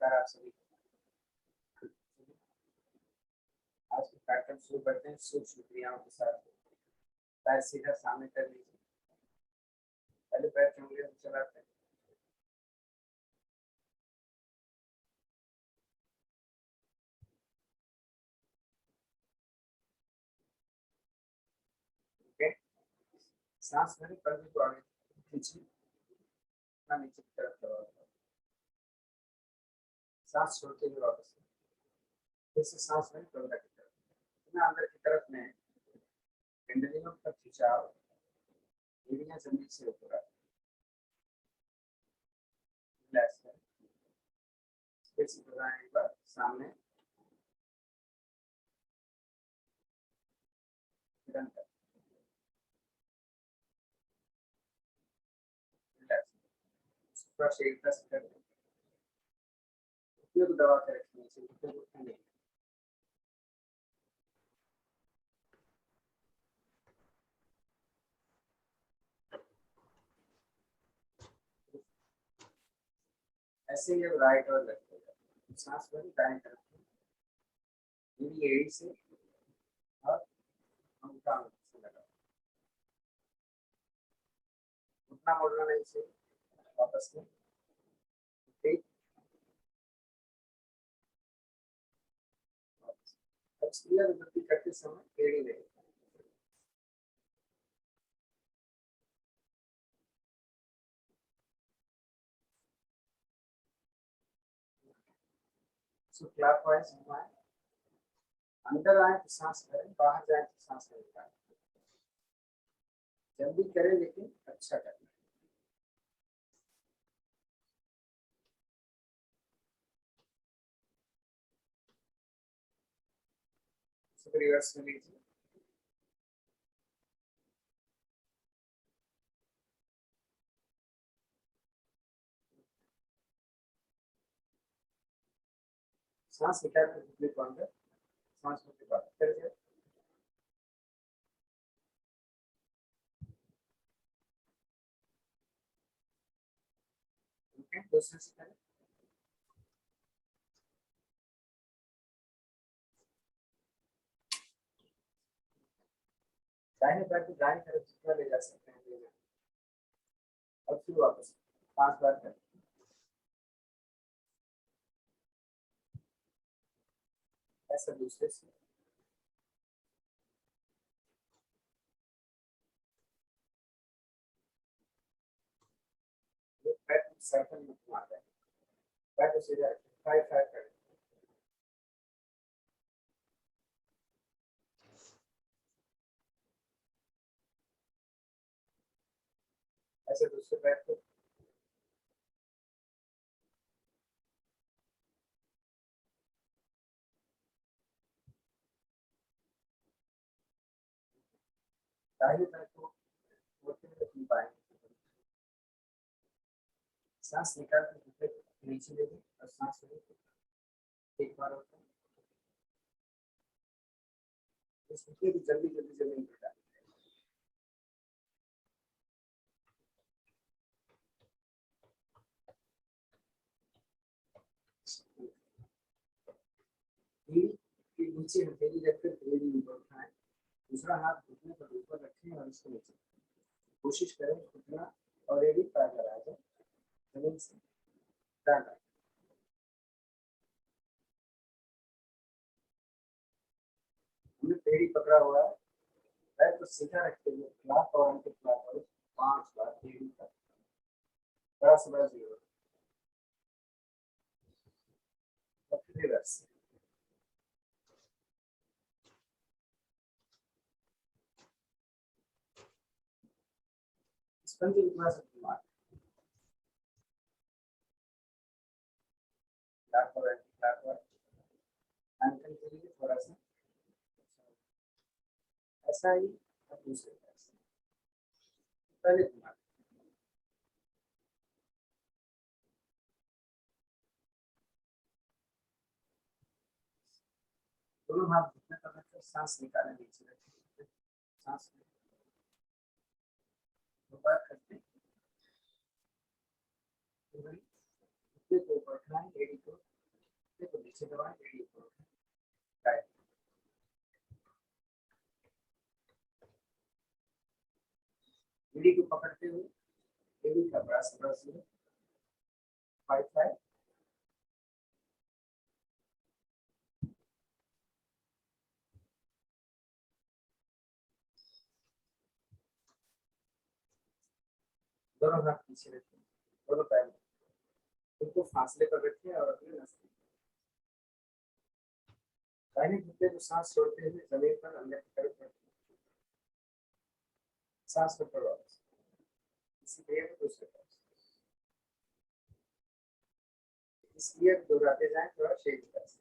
नमस्कार आप सभी को। आज के कार्यक्रम शुरू करते हैं सूक्ष्म क्रियाओं के साथ। पैर सीधा सामने कर लीजिए। पहले पैर की उंगलियों को चलाते हैं। ओके, सांस भरें, कंधे को आगे खींचिए, नीचे की तरफ दबाओ। सांस छोड़ते हुए वापस फिर से सांस भरें, कंधा की तरफ, इतना अंदर की तरफ में पिंडलियों का खिंचाव, एड़ियां जमीन से ऊपर आती हैं। रिलैक्स करें। फिर से दोहराएं एक बार, सामने निरंतर रिलैक्स। थोड़ा शरीर का कर दें, घुटने को दबा के रखिए, नीचे घुटने को उठाएंगे। ऐसे ही अब राइट और लेफ्ट हो जाए। सांस भरी दाएं तरफ मेरी एड़ी से और अंगूठा से लगा, उतना मोड़ना नहीं चाहिए। वापस में ठीक, अब क्रिया विभक्ति करते समय एड़ी नहीं। सो क्लॉकवाइज घुमाएं, अंदर आए तो सांस करें, बाहर जाए तो सांस निकालें। जल्दी करें लेकिन अच्छा करें। रिवर्स में लीजिए। सांस निकाल कर घुटने को अंदर, सांस के बाद फिर जाए। दूसरे से करें। दाहिने पैर को दाहिने तरफ जितना ले जा सकते हैं ले जाए, और फिर वापस 5 बार करें। ऐसा दूसरे से। पैर को सर्कल में घुमाते हैं, पैर को सीधा 5-5 करें। ऐसे दूसरे पैर को दाहिने पैर को होते हुए घूम पाएंगे। सांस निकाल कर घुटने को नीचे ले लें और सांस लें। एक बार होता है इस घुटने को जल्दी जल्दी जमीन पर डालें। रीढ़ के नीचे हथेली रखकर धीरे ऊपर उठाएं। दूसरा हाथ घुटने पर ऊपर रखें और इसको नीचे। कोशिश करें घुटना और एड़ी पैरेलल आ जाए, जमीन से डाल। हमने पेड़ी पकड़ा हुआ है, पैर को सीधा रखते हुए क्लॉक और एंटी क्लॉकवाइज 5 बार पेड़ी तक, बड़ा से बड़ा 0 और फिर रिवर्स। स्पंजी कितना से घुमा क्लॉक और एंटी क्लॉकवाइज एंकल के लिए थोड़ा सा ऐसा ही। अब दूसरे पैर से पहले घुमा, दोनों हाथ घुटने पर रखकर सांस निकालें, नीचे रखें, सांस दोबारा करते हैं। घुटने को ऊपर उठाएं, एड़ी को सकते तो नीचे दबाएं, एड़ी ऊपर उठाएं। एड़ी को पकड़ते हुए एड़ी का बड़ा सा ब्रश 0.5 दोनों हाथ पीछे रखें, दोनों पैर उनको फासले पर रखें और अपने नस दाहिने घुटने को सांस छोड़ते हुए जमीन पर अंदर की तरफ रखें, सांस को छोड़ो। इसी क्रिया को दूसरे तरफ इस क्रिया को दोहराते जाएं थोड़ा शेर की तरफ से।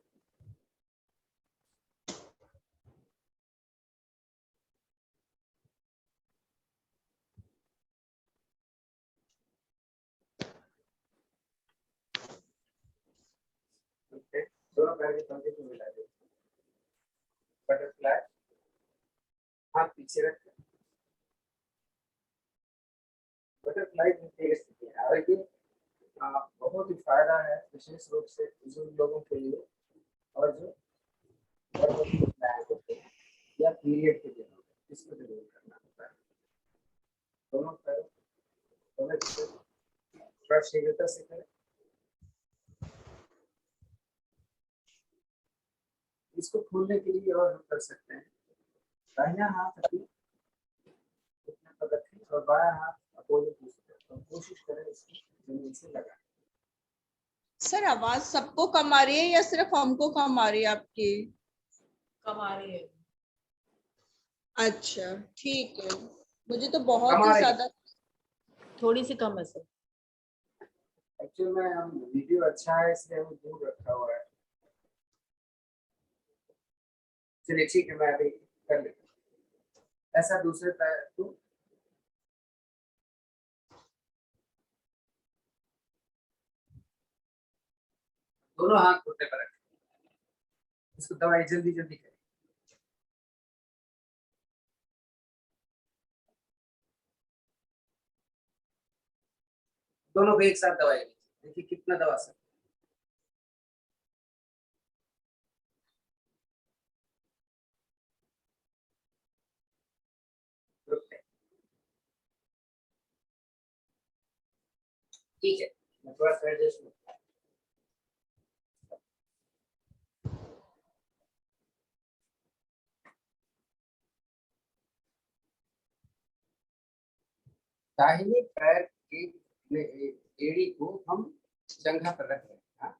दोनों पैर के पंजे को मिला दें, बटरफ्लाई, हाथ पीछे रखें, बटरफ्लाई की तेज स्थिति है और ये बहुत ही फायदा है विशेष रूप से बुजुर्ग लोगों के लिए और जो गर्भवती महिलाएं होती हैं या पीरियड के दिनों में इसको जरूर करना होता है। दोनों पैर थोड़ा शीघ्रता से करें। इसको खोलने के लिए और हम कर सकते हैं, दाहिना हाथ अपने घुटने पर रखें और बायां हाथ अपोजिट दूसरी तरफ, तो कोशिश करें इसको जमीन से लगाएं। सर आवाज सबको कम आ रही है या सिर्फ हमको कम आ रही है आपकी? कम आ रही है। अच्छा ठीक है, मुझे तो बहुत कम आ ही रही है। ज्यादा थोड़ी सी कम है सर। एक्चुअली में हम वीडियो अच्छा है इसलिए हम दूर रखा हुआ है। चलिए ठीक है, मैं अभी कर लेता हूँ ऐसा। दूसरे पैर को दोनों हाथ घुटने पर रखें, इसको दवाई जल्दी जल्दी करें। दोनों को एक साथ दवाई लीजिए, देखिए कितना दवा सकते। ठीक है, मैं थोड़ा सा एडजस्ट करता हूं। दाहिने पैर के एड़ी को हम जंघा पर रख रहे हैं, हाँ?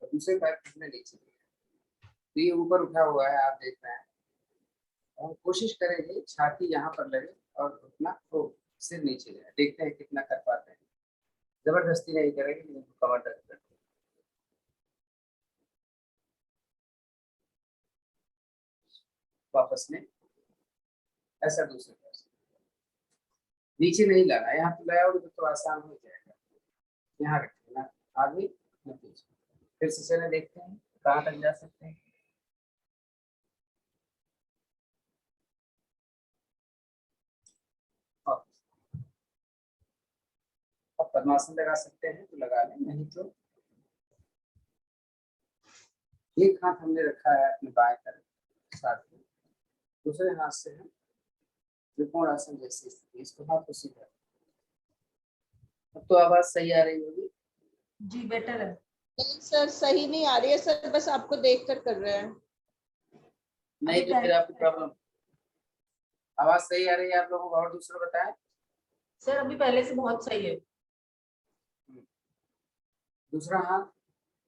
तो दूसरे पैर कितने नीचे, तो ये ऊपर उठा हुआ है, आप देख रहे हैं। हम कोशिश करेंगे छाती यहाँ पर लगे और घुटना तो सिर नीचे जाए, देखते हैं कितना कर पाते हैं। जबरदस्ती नहीं करेंगे, लेकिन कमर दर्द करते हैं। वापस में ऐसा दूसरे पैर से नीचे नहीं लाना, यहाँ पे लाया तो आसान हो जाएगा। यहाँ रखिए ना, आगे न पीछे। फिर से चले देखते हैं कहाँ तक जा सकते हैं। अब पद्मासन लगा सकते हैं तो लगा लें, नहीं तो एक हाथ हमने रखा है अपने बाएं तरफ साथ में, दूसरे हाथ से हम त्रिकोण आसन जैसी स्थिति, इसको हाथ को सीधा। अब तो आवाज सही आ रही होगी। जी बेटर है। नहीं सर, सही नहीं आ रही है सर, बस आपको देख कर रहे हैं। नहीं तो फिर आपकी प्रॉब्लम। आवाज सही आ रही है आप लोगों को? और दूसरा बताएं। सर अभी पहले से बहुत सही है। दूसरा हाथ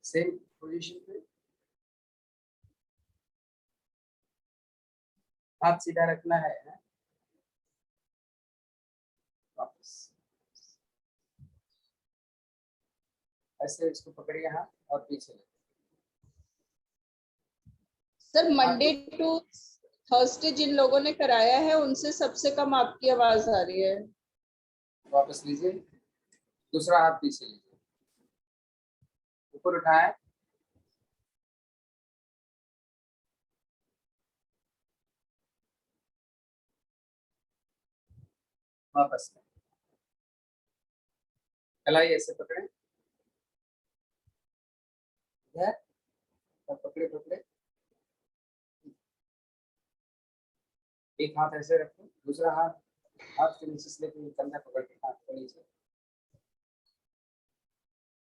सेम पोजीशन पे, हाथ सीधा रखना है। वापस ऐसे इसको पकड़िए हाथ और पीछे ले। सर मंडे टू थर्सडे जिन लोगों ने कराया है उनसे सबसे कम आपकी आवाज आ रही है। वापस लीजिए, दूसरा हाथ पीछे लीजिए, ऊपर उठाए, वापस कलाई ऐसे पकड़े, इधर और पकड़े पकड़े, एक हाथ ऐसे रखो, दूसरा हाथ हाथ के नीचे से लेकर कंधा पकड़ के हाथ को नीचे,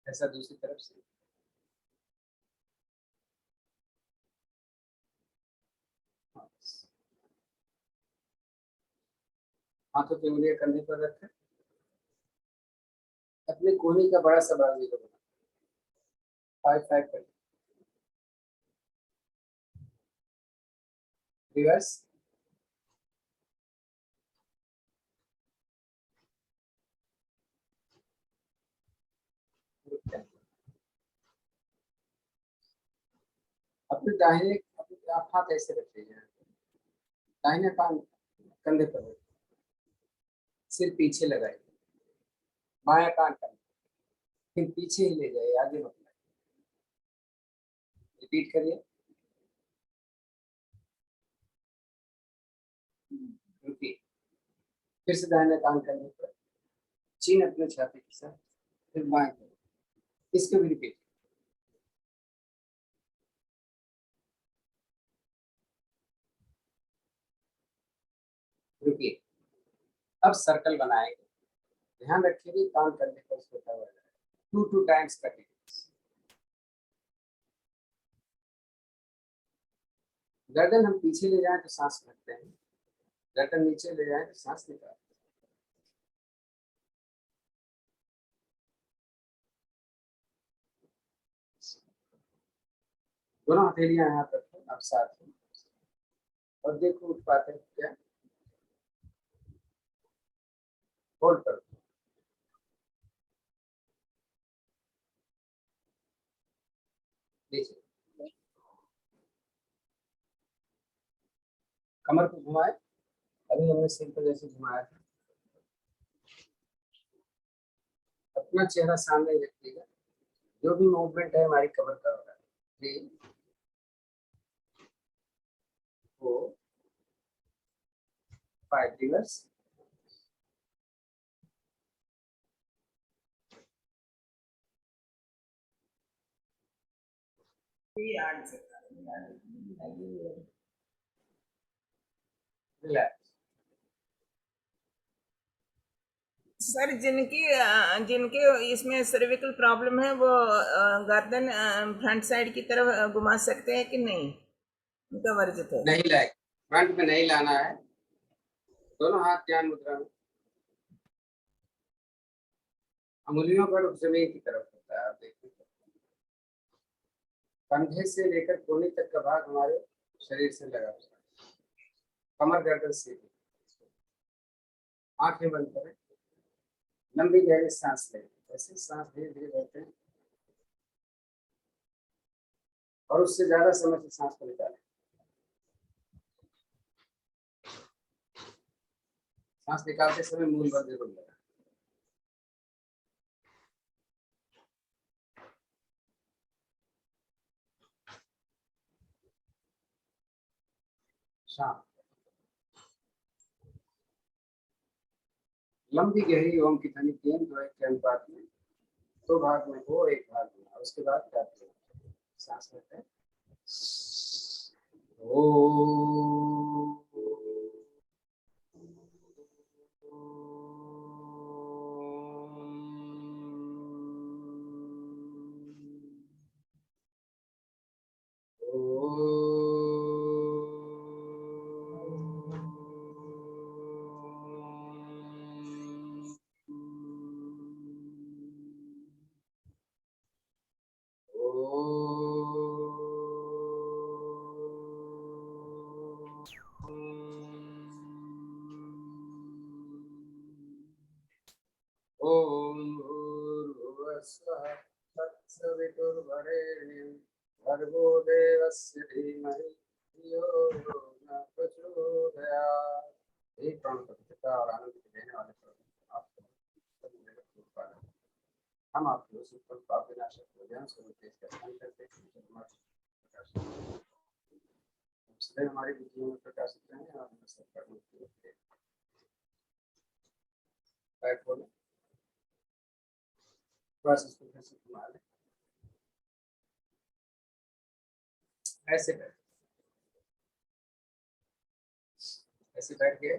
ऐसा दूसरी तरफ से। हाथों की उंगलियां कंधे पर रखें, अपने कोहनी का बड़ा सा बाजू को बना 5-5 कर रिवर्स। अपने दाहिने अपने आप हाथ ऐसे रखिए, दाहिने पांव कंधे पर रखिए, सिर पीछे लगाइए, बायां कान कंधे, फिर पीछे ही ले जाइए, आगे मत लाइए। रिपीट करिए। रुकिए, फिर से दाहिने कान कंधे पर, चीन अपने छाती के साथ, फिर बाएं तरफ, इसको भी रिपीट। रुकिए, अब सर्कल बनाएंगे, ध्यान रखिए कान कंधे पर छोटा हुआ है, 2 टाइम्स करेंगे। गर्दन हम पीछे ले जाएं तो सांस भरते हैं, गर्दन नीचे ले जाएं तो सांस निकालते हैं। दोनों हथेलियां यहाँ रखो, अब साथ में, और देखो उठ पाते हैं क्या, होल्ड करो। देखिए कमर को घुमाए, अभी हमने सिर को जैसे घुमाया था, अपना चेहरा सामने रखिएगा, जो भी मूवमेंट है हमारी कवर का हो रहा है। 3 4 5 रिवर्स। रिलैक्स। सर जिनके इसमें सर्विकल प्रॉब्लम है वो गर्दन फ्रंट साइड की तरफ घुमा सकते हैं कि नहीं, उनका वर्जित है? नहीं लाए, फ्रंट में नहीं लाना है, दोनों हाथ ध्यान मुद्रा में, अंगुलियों का रुख जमीन की तरफ होता है। आप देखिए कंधे से लेकर कोहनी तक का भाग हमारे शरीर से लगा हुआ है, कमर गर्दन से। आंखें बंद करें, लंबी गहरी सांस लें, ऐसे सांस धीरे धीरे भरते हैं और उससे ज्यादा समय से सांस को निकालें। सांस निकालते समय मूल बंद जरूर लगा। शांत, लंबी गहरी ओम की ध्वनि 3-2-1 के अनुपात में 2 भाग में हो, 1 भाग में, उसके बाद जाते हैं, सांस लेते हैं। ओ ओम भूर्भुवस्सुः तत्सवितुर्वरेण्यं भर्गो देवस्य धीमहि धियो यो न प्रचोदयात्। एक प्राण पवित्रता और आनंद को देने वाले प्रभु आपको उत्पादन, हम आपको सुपर पाप विनाशक हो ज्ञान स्वरूप देश का स्मरण करते हैं, सदैव हमारी बुद्धियों में प्रकाशित रहें और हमें सब कर्मों की ओर प्रेरित करें। पैर खोलें, थोड़ा सा इसको फिर से घुमा लें। ऐसे बैठ, ऐसे बैठ गए,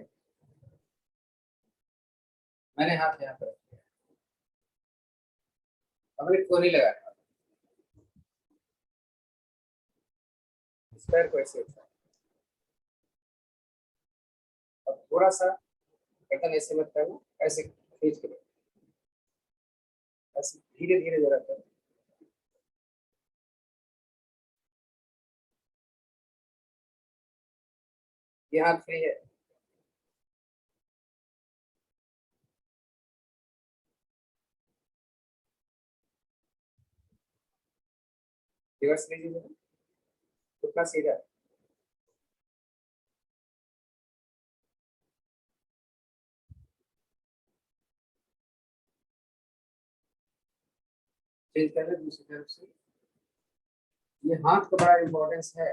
मैंने हाथ यहाँ पर रख दिया, अब एक कोहनी लगाया, इस पैर को ऐसे उठाया, अब थोड़ा सा गर्दन ऐसे मत करना, ऐसे खींच के रखो, ऐसे धीरे धीरे जरा करो, ये हाथ फ्री है, रिवर्स लीजिए जरा, उतना सीधा, चेंज कर ले दूसरी तरफ से। ये हाथ का बड़ा इम्पोर्टेंस है,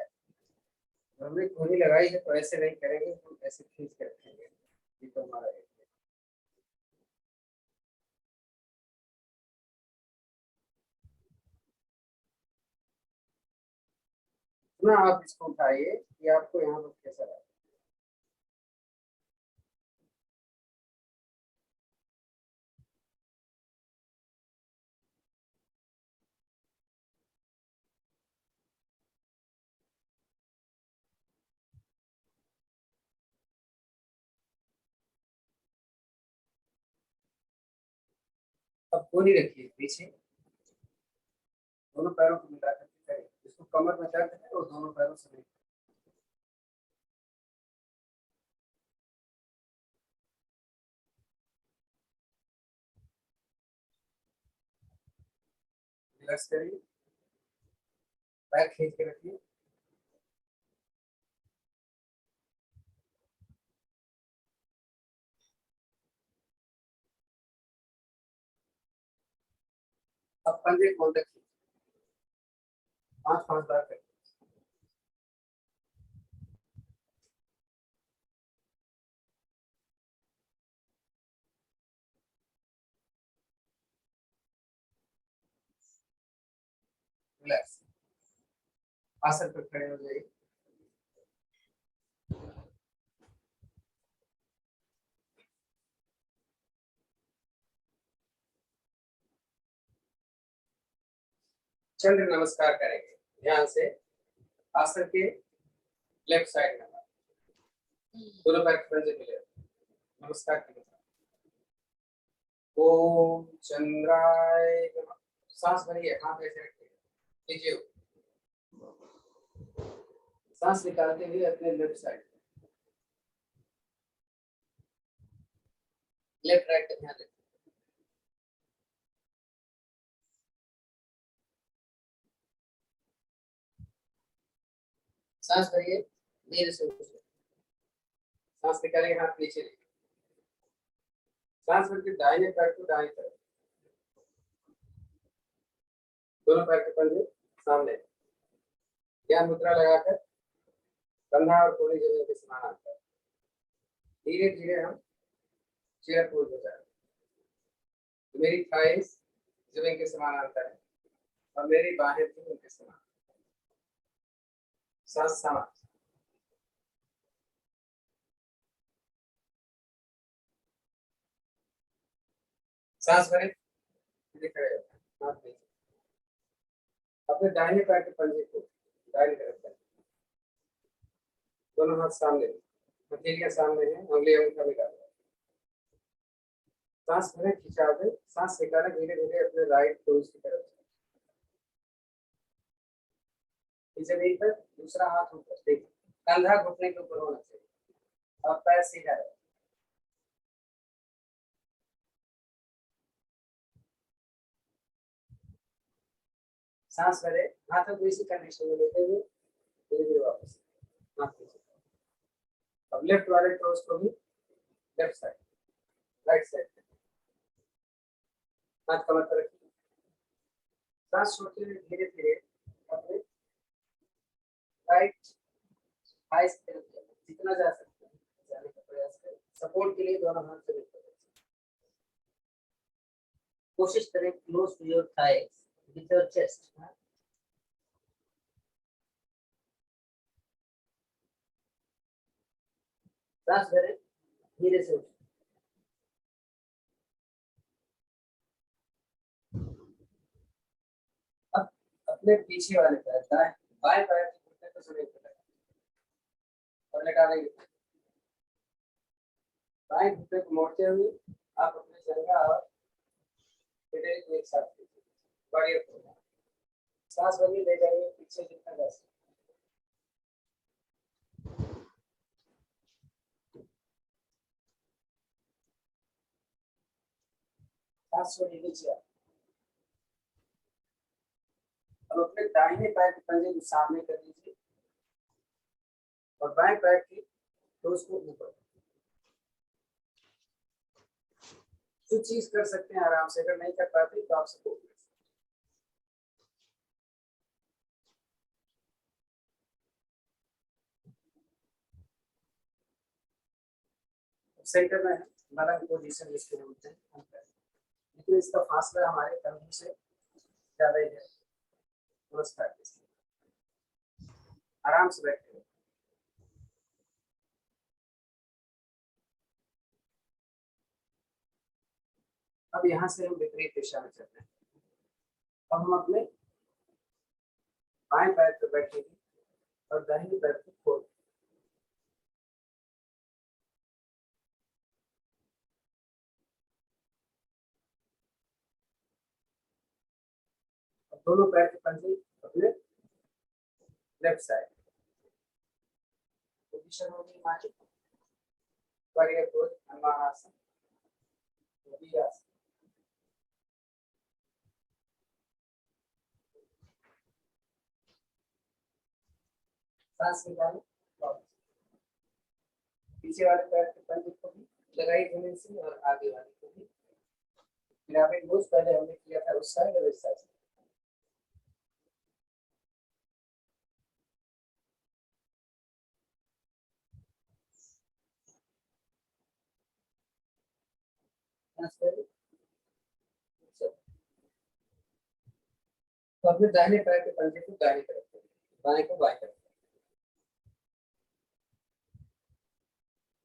हमने कोहनी लगाई है तो ऐसे नहीं करेंगे, हम ऐसे खींच के रखेंगे, ये तो हमारा है। ना आप इसको उठाइए कि आपको यहाँ पर कैसा लगे, अब कोहनी रखिए पीछे, दोनों पैरों को मिला करके करें, जिसको कमर में दर्द है वो दोनों पैरों से नहीं, रिलैक्स करिए, पैर खींच के रखिए, अब पंजे खोल रखिए, 5-5 बार करिए, रिलैक्स, आसन पर खड़े हो जाइए, चंद्र नमस्कार करेंगे, ध्यान से आसन के लेफ्ट साइड में दोनों पैर के पंजे मिले, नमस्कार के साथ ओम चंद्राय नमः, सांस भरिए, हाथ ऐसे रखिए, लीजिए, सांस निकालते हुए अपने लेफ्ट साइड, लेफ्ट राइट का ध्यान रखिए, सांस भरिए, धीरे से ऊपर, सांस निकालिए, हाथ नीचे लीजिए, सांस भर के दाहिने पैर को दाएं तरफ, दोनों पैर के पंजे सामने, ज्ञान मुद्रा लगाकर कंधा और कोहनी जमीन के समान आता है, धीरे धीरे हम चेयर पोज हो जाए, तो मेरी थाइस जमीन के समान आता है और मेरी बाहें भी उनके समान, सांस समान, सांस भरे, सीधे खड़े हो, हाथ नीचे, अपने दाहिने पैर के पंजे को दाहिने तरफ करें, दोनों हाथ सामने, हथेलियां सामने है, उंगली अंगूठा निकाल, सांस भरे, खिंचाव दे, सांस निकाले, धीरे धीरे अपने राइट टोज की तरफ जमीन पर, दूसरा हाथ ऊपर, देखिए कंधा घुटने के ऊपर होना चाहिए, और पैर सीधा है, सांस भरे, हाथों को इसी कंडीशन में लेते हुए धीरे धीरे वापस हाथ नीचे, अब लेफ्ट वाले टोज को भी लेफ्ट साइड, राइट साइड, हाथ कमर पर रखिए, सांस छोड़ते हुए धीरे धीरे अपने राइट थाई से तरफ जाए, जितना जा सकते हैं जाने का प्रयास करें, सपोर्ट के लिए दोनों हाथ से ऊपर, कोशिश करें close to your thighs with your chest, सांस भरें, धीरे से उठें। अब अपने पीछे वाले पैर, दाएं बाएं पैर के घुटने को जमीन पर लगाएं और लगा देंगे। बाएं घुटने को मोड़ते हुए आप अपने जंघा और पेट को एक साथ लीजिए, बढ़िया होगा। सांस भरिए, ले जाइए पीछे जितना जा सके। सांस छोड़िए, नीचे आओ। अब अपने दाहिने पैर के पंजे को सामने कर लीजिए और बाएं पैर की टोस को ऊपर। जो चीज कर सकते हैं आराम से, अगर नहीं कर पाते तो आप सपोर्ट कर सकते हैं। सेंटर में है मलंग पोजीशन जिसको बोलते हैं, हम करें, लेकिन इसका फासला हमारे कंधों से ज्यादा ही है। नमस्कार, आराम से बैठे हुए। अब यहाँ से हम विपरीत दिशा में चलते हैं। अब हम अपने बाएं पैर पर बैठेंगे और दाहिने पैर को खोल। अब दोनों पैर के पंजे अपने लेफ्ट साइड पोजीशन होगी हमारी। बढ़िया पोज, हनुमानासन, वीरासन। सांस निकालें, पीछे वाले पैर के पंजे को भी लगाई जमीन से और आगे वाले को भी। पिरामिड पोज पहले हमने किया था उस साइड और इस साइड। तो अपने दाहिने पैर के पंजे को दाहिने तरफ करें, बाएं को बाएं तरफ।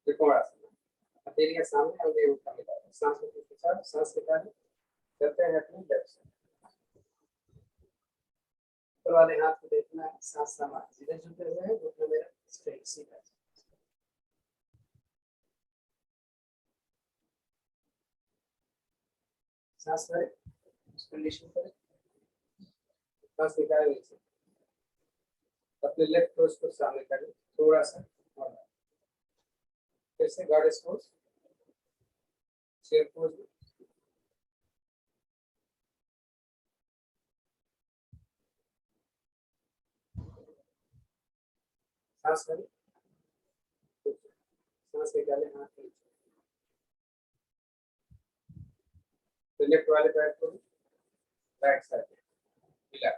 त्रिकोणासन, हथेलियां सामने और ये ऊपर मिला। सांस को खींचा, सांस निकालें, करते हैं अपनी लेफ्ट साइड। ऊपर वाले हाथ को देखना है, सांस समान सीधे झुके हुए हैं, घुटना मेरा स्ट्रेट सीधा। सांस भरें, कंडीशन करें, सांस निकालें नीचे। अपने लेफ्ट टोस को सामने करें, थोड़ा सा और फिर से गॉडेस पोज, चेयर पोज। सांस भरें, सांस निकालें, हाथ नीचे। तो लेफ्ट वाले पैर को राइट साइड मिला,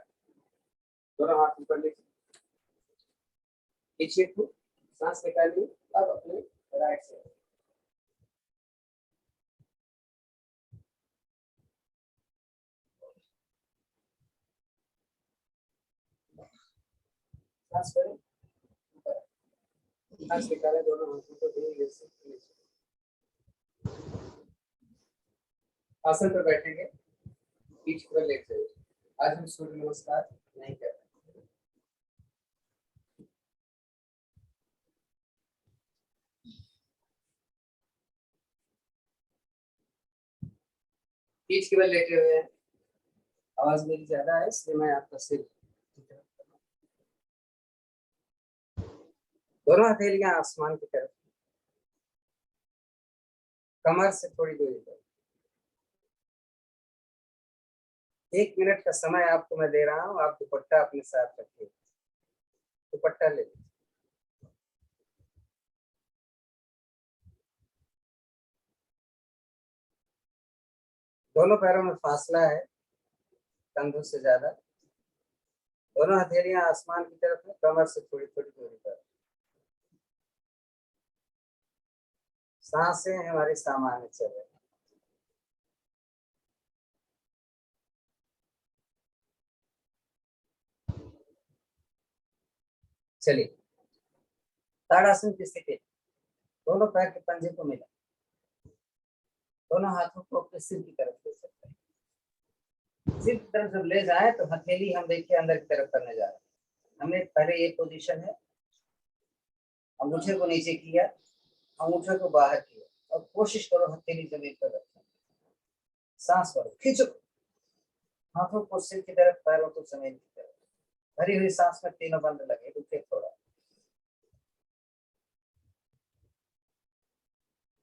दोनों हाथ ऊपर लेके पीछे को सांस निकालिए। अब अपने राइट साइड सांस करें, सांस निकालें, दोनों हाथों को धीरे से नीचे। आसन पर बैठेंगे, पीठ पर लेट जाइए। आज हम सूर्य नमस्कार नहीं कर रहे। पीठ के बल लेटे हुए हैं। आवाज मेरी ज्यादा है इसलिए मैं आपका सिर, दोनों हथेलियां आसमान की तरफ, कमर से थोड़ी दूरी पर। 1 मिनट का समय आपको मैं दे रहा हूं। आप दुपट्टा अपने साथ रखिए, दुपट्टा ले लीजिए। दोनों पैरों में फासला है कंधों से ज्यादा। दोनों हथेलियां आसमान की तरफ है, कमर से थोड़ी थोड़ी दूरी पर। सांसें हमारी सामान्य चल रही। चलिए, ताड़ासन की स्थिति, दोनों दोनों पैर के पंजे को मिला, दोनों हाथों को अपने सिर की तरफ ले सकते हैं। सिर की तरफ जब ले जाए तो हथेली हम देखिए अंदर की तरफ करने जा रहे हैं। हमने पहले ये पोजीशन है, अंगूठे को नीचे किया, अंगूठे को बाहर किया, और कोशिश करो हथेली जमीन पर रखने। सांस भरो, खींचो हाथों को सिर की तरफ, पैरों को जमीन की तरफ। भरी हुई सांस में तीनों बंद लगे, रुके थोड़ा।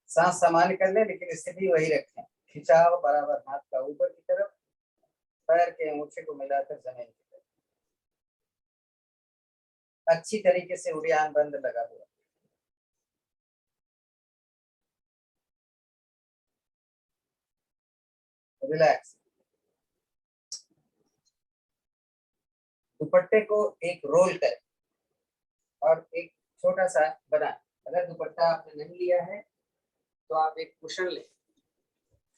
सांस सामान्य कर ले, लेकिन स्थिति वही रखें। खिंचाव बराबर हाथ का ऊपर की तरफ, पैर के अंगूठे को मिलाकर जमीन की तरफ। अच्छी तरीके से उड़ान बंद लगा हुआ। रिलैक्स। दुपट्टे को एक रोल करें और एक छोटा सा बनाएं। अगर दुपट्टा आपने नहीं लिया है तो आप एक कुशन लें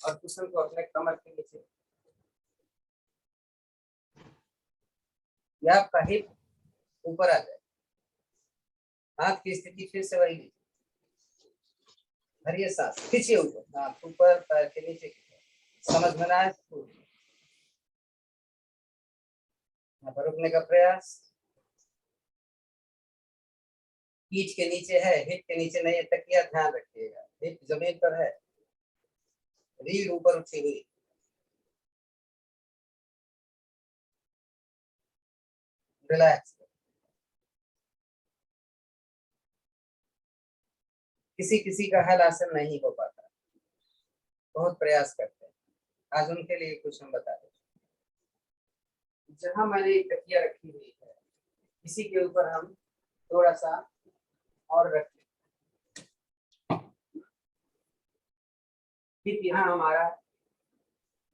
और कुशन को अपने कमर के नीचे, या आपका हिप ऊपर आ जाए। हाथ की स्थिति फिर से वही लीजिए, भरिए सांस, खींचिए ऊपर, हाथ ऊपर, पैर के नीचे की तरफ। समझ में ना आए तो यहाँ पर रुकने का प्रयास। पीठ के नीचे है, हिप के नीचे नहीं है तकिया, ध्यान रखिएगा। हिप जमीन पर है, रीढ़ ऊपर उठी हुई। रिलैक्स। किसी किसी का हल आसन नहीं हो पाता, बहुत प्रयास करते हैं। आज उनके लिए कुछ हम बता दें। जहां मैंने एक तकिया रखी हुई है, इसी के ऊपर हम थोड़ा सा और रख लें। हिप यहाँ हमारा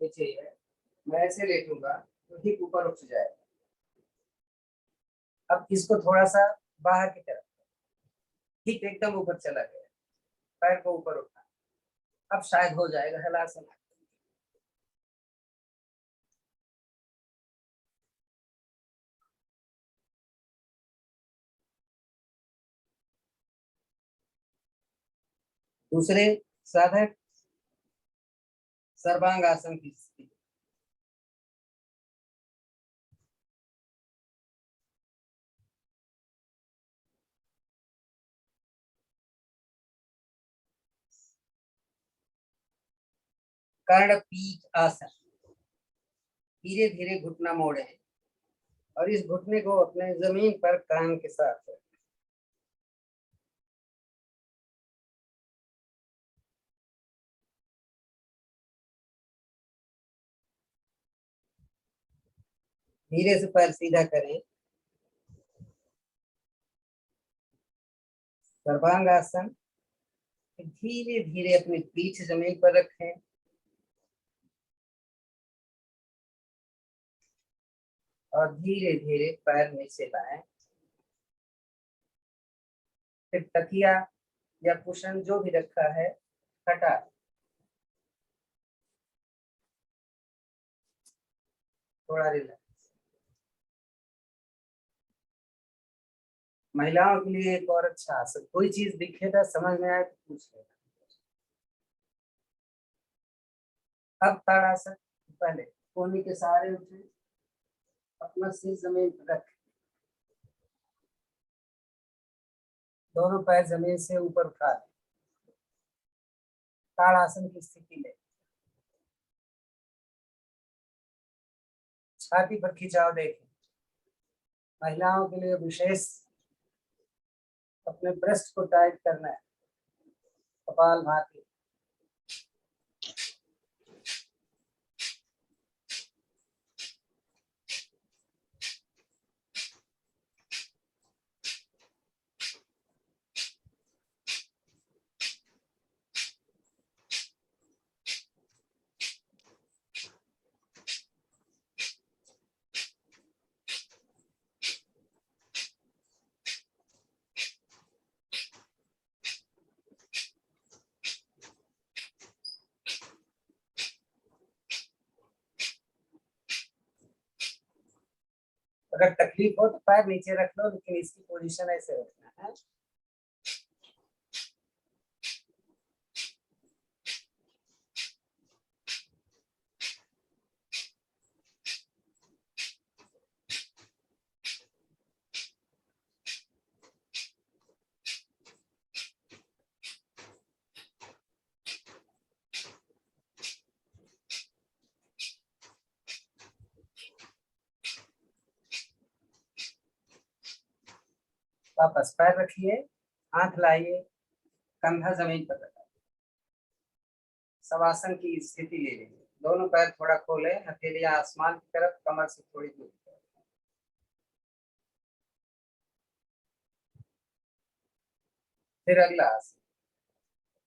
नीचे है, मैं ऐसे लेटूंगा तो हिप ऊपर उठ जाएगा। अब इसको थोड़ा सा बाहर की तरफ, हिप एकदम ऊपर चला गया, पैर को ऊपर उठा, अब शायद हो जाएगा हलासन। दूसरे साधक सर्वांग आसन की स्थिति। कर्णपीठ आसन। धीरे धीरे घुटना मोड़े और इस घुटने को अपने जमीन पर कान के साथ रखें। धीरे से पैर सीधा करें। सर्वांग आसन। धीरे धीरे अपनी पीठ जमीन पर रखें और धीरे धीरे पैर नीचे लाएं। फिर तकिया या कुशन जो भी रखा है हटा, थोड़ा रिलैक्स। महिलाओं के लिए एक और अच्छा आसन, कोई चीज दिखेगा समझ में आए तो पूछ लेना। अब ताड़ासन। पहले कोहनी के सहारे उठे, अपना सिर जमीन पर रखें, दोनों पैर जमीन से ऊपर उठा लें। ताड़ासन की स्थिति ले, छाती पर खिंचाव देखें। महिलाओं के लिए विशेष अपने ब्रेस्ट को टाइट करना है, कपाल भाती। अगर तकलीफ हो तो पैर नीचे रख लो, लेकिन इसकी पोजीशन ऐसे रखना है। वापस पैर रखिए, हाथ लाइए, कंधा जमीन पर रखा, शवासन की स्थिति ले लीजिए। दोनों पैर थोड़ा खोले, हथेलियां आसमान की तरफ, कमर से थोड़ी दूर। फिर अगला आसन,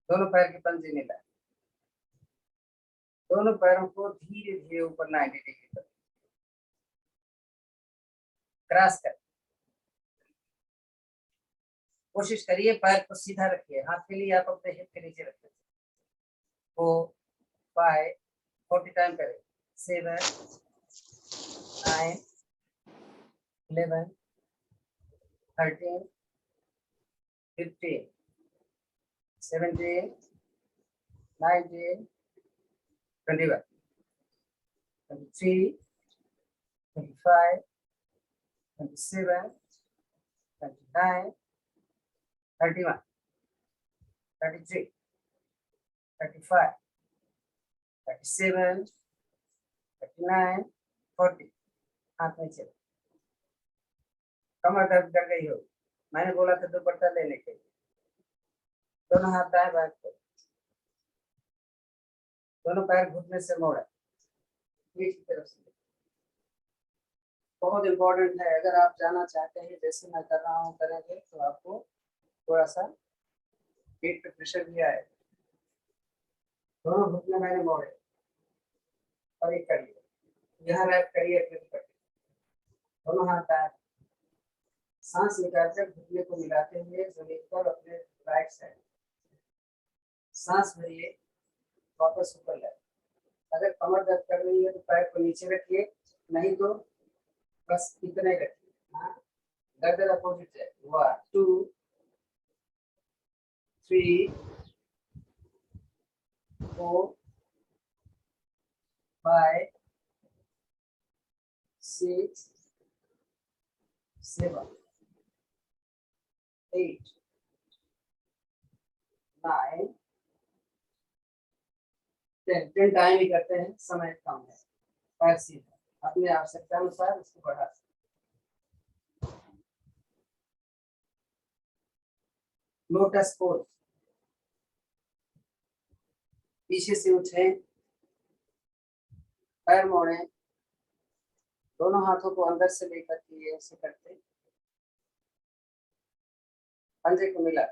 दोनों पैर की पंजे मिलाए, दोनों पैरों को धीरे धीरे ऊपर 90 डिग्री पर क्रॉस कर। कोशिश करिए पैर को सीधा रखिए, हाथ के लिए आप अपने हिप के नीचे रखिए। 4 5 40 टाइम करें। 7 9 11 13 15 17 19 21 23 25 27 29 31 33 35 37 39 40। हाथ नीचे, कमर दर्द कर गई हो, मैंने बोला था दुपट्टा लेने के लिए। दोनों हाथ दाएं बाएं को, दोनों पैर घुटने से मोड़े, पीठ की तरफ से। बहुत इंपॉर्टेंट है, अगर आप जाना चाहते हैं जैसे मैं कर रहा हूँ करेंगे तो आपको थोड़ा सा पेट पे प्रेशर भी आए। दोनों घुटने मैंने मोड़े और एक करिए, यहाँ रैप करिए अपने दुपट्टे, दोनों हाथ आए, सांस निकालकर घुटने को मिलाते हुए जमीन पर अपने राइट साइड सांस भरिए, वापस ऊपर लाए। अगर कमर दर्द कर रही है तो पैर को नीचे रखिए, नहीं तो बस इतने रखिए। हाँ, गर्दन अपोजिट है। 1 2 3 4 5 6 7 8 9 10 टाइम ही करते हैं, समय कम है। पैर सीधा, अपने आवश्यकता अनुसार इसको बढ़ा सकते। लोटस पोज, पीछे से उठे, पैर मोड़े, दोनों हाथों को अंदर से लेकर के ऐसे करते, पंजे को मिला,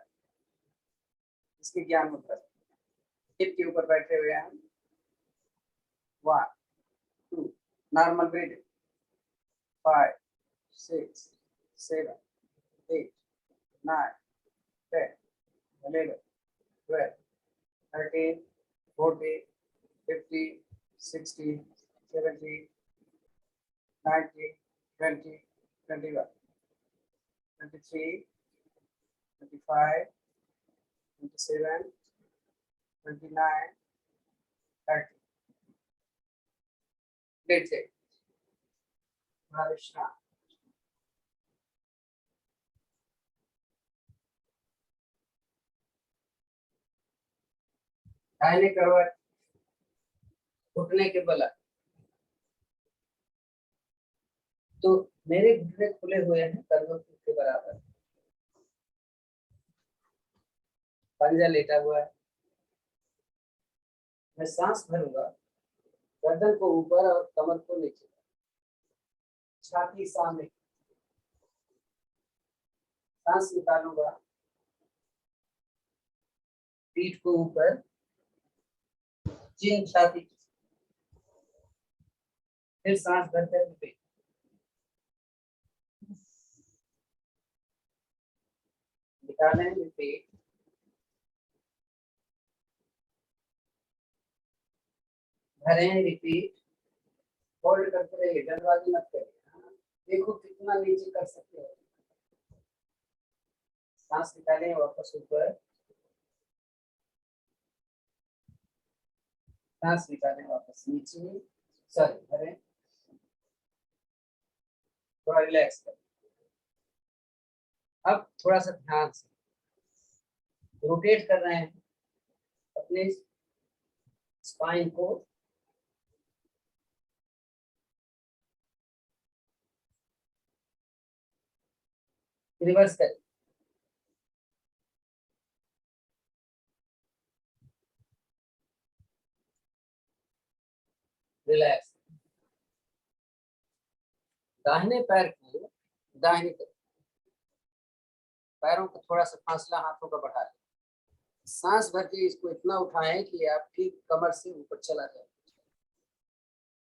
इसकी ज्ञान मुद्रा, हिप के ऊपर बैठे हुए हैं। 1 2 नॉर्मल ब्रीदिंग, 5 6 7 8 9 10 11 12 13 14 15 16 17 19 20 21 23 25 27 29 30। लेट जाइए, विश्राम। दाहिने करवट, घुटने के बल, तो मेरे घुटने खुले हुए हैं करवट के बराबर, पंजा लेटा हुआ है। मैं सांस भरूंगा, गर्दन को ऊपर और कमर को नीचे, छाती सामने, सांस निकालूंगा, पीठ को ऊपर, चिन छाती, फिर सांस भरकर रिपीट। निकालें, रिपीट। भरें, रिपीट। होल्ड करते रहिए, जल्दबाजी मत करिए। देखो कितना नीचे कर सकते हो। सांस निकालें, वापस ऊपर, सांस निकालें, वापस नीचे, सॉरी भरें, थोड़ा रिलैक्स करें। अब थोड़ा सा ध्यान से रोटेट कर रहे हैं अपने स्पाइन को, रिवर्स करें, रिलैक्स। दाहिने पैर को दाहिनी तरफ, पैरों को थोड़ा सा फासला हाथों का बढ़ा लें। सांस भर के इसको इतना उठाएं कि आपकी कमर से ऊपर चला जाए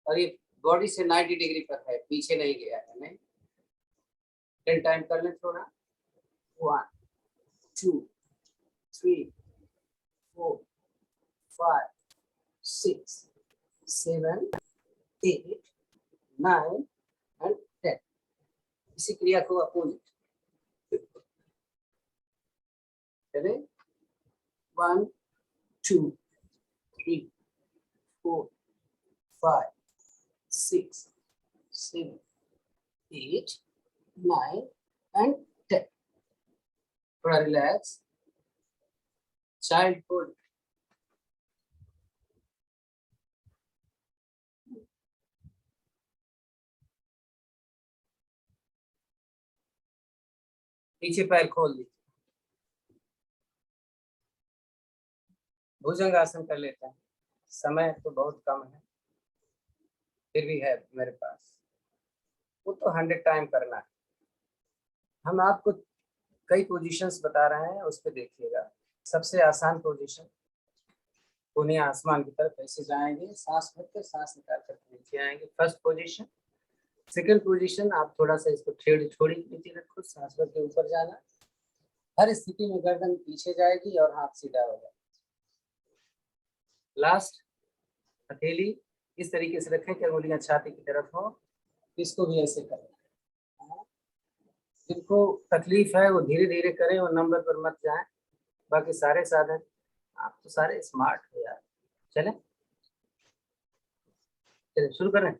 और ये बॉडी से 90 डिग्री पर है, पीछे नहीं गया है। नहीं, 10 टाइम कर लें थोड़ा। 1 2 3 4 5 6 7 8 9 एंड 10। इसी क्रिया को अपोजिट चले। 1 2 3 4 5 6 7 8 9 एंड 10। थोड़ा रिलैक्स। Child pose. पीछे पैर खोल दीजिए। भुजंग आसन कर लेते हैं। समय तो बहुत कम है, फिर भी है मेरे पास। वो तो 100 टाइम करना है। हम आपको कई पोजीशंस बता रहे हैं, उस पर देखिएगा। सबसे आसान पोजीशन, पुण्य आसमान की तरफ ऐसे जाएंगे, सांस भरकर सांस निकाल कर नीचे आएंगे। First position. सेकंड पोजीशन, आप थोड़ा सा इसको छोड़ी नीचे रखो, सांस भर के ऊपर जाना। हर स्थिति में गर्दन पीछे जाएगी और हाथ सीधा हो जाएगा। लास्ट, हथेली इस तरीके से रखें कि उंगलियां छाती की तरफ हो। इसको भी ऐसे करें। जिनको तकलीफ है वो धीरे धीरे करें और नंबर पर मत जाएं। बाकी सारे साधन, आप तो सारे स्मार्ट हो यार। चलें चलें शुरू करें।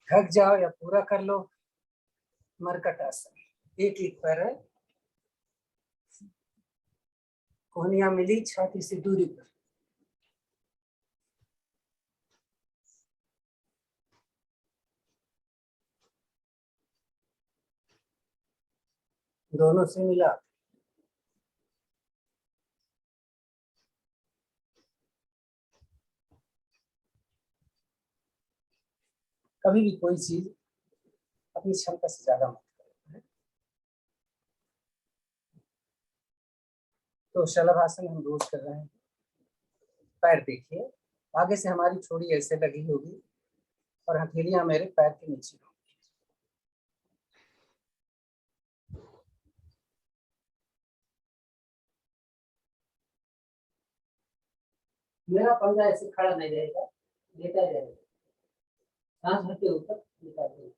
थक जाओ या पूरा कर लो। मरकट आसन। एक एक पैर है, कोहनियां मिली छाती से दूरी पर। दोनों से मिला। कभी भी कोई चीज अपनी क्षमता से ज्यादा मत करो। तो शलभासन हम रोज कर रहे हैं। पैर देखिए, आगे से हमारी छोड़ी ऐसे लगी होगी और हथेलियां मेरे पैर के नीचे होंगी। मेरा पंजा ऐसे खड़ा नहीं रहेगा, लेटा जाएगा। सांस भर के ऊपर निकाल देगा।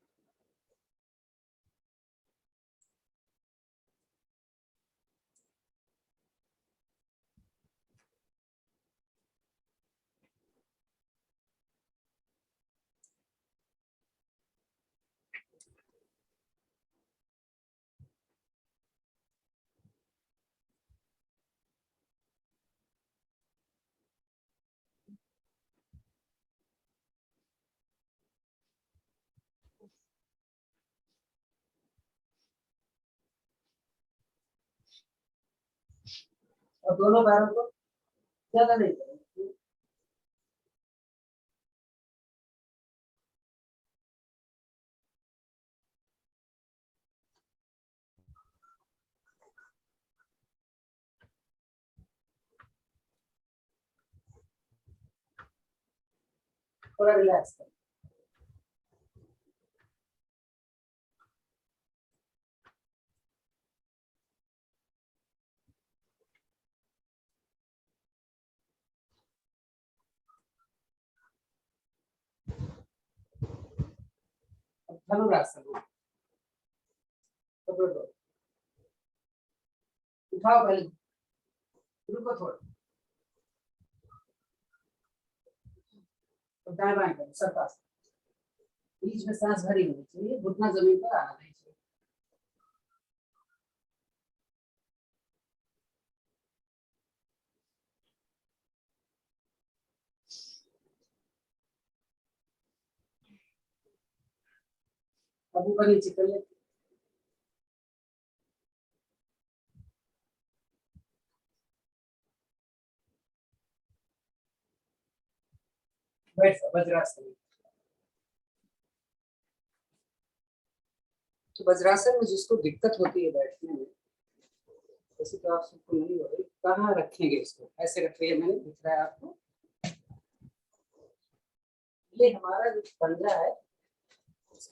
और दोनों पैरों को ज्यादा नहीं करेंगे। थोड़ा रिलैक्स करें। अब धनुरासन पकड़ लो, उठाओ पहले, रुको थोड़ा, तो दाएं बाएं करो सरपास, बीच में सांस भरी होनी चाहिए, घुटना जमीन पर आना नहीं चाहिए। अब ऊपर नीचे कर ले, बैठ जाओ वज्रासन में। तो वज्रासन में जिसको दिक्कत होती है बैठने में, वैसे तो आप सबको नहीं हो रही, कहाँ रखेंगे इसको, ऐसे रखिए, मैंने दिख रहा है आपको, ये हमारा जो पंजा है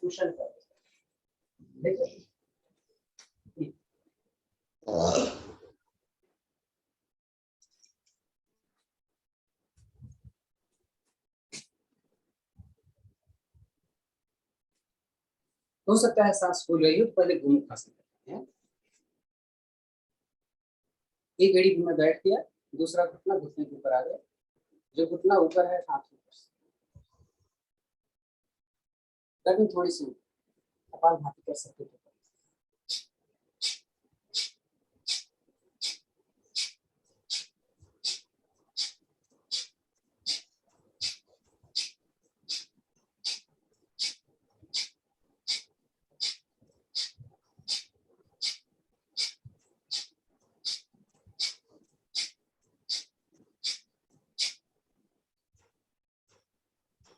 कुशन पर, देखो हो सकता है सांस फूल रही हो, तो पहले घूम खा सकते हैं। एक घड़ी में बैठ गया, दूसरा घुटना घुटने के ऊपर आ गया, जो घुटना ऊपर है हाथ ऊपर से, गर्मी थोड़ी सी कपाल भाती कर सकते थे।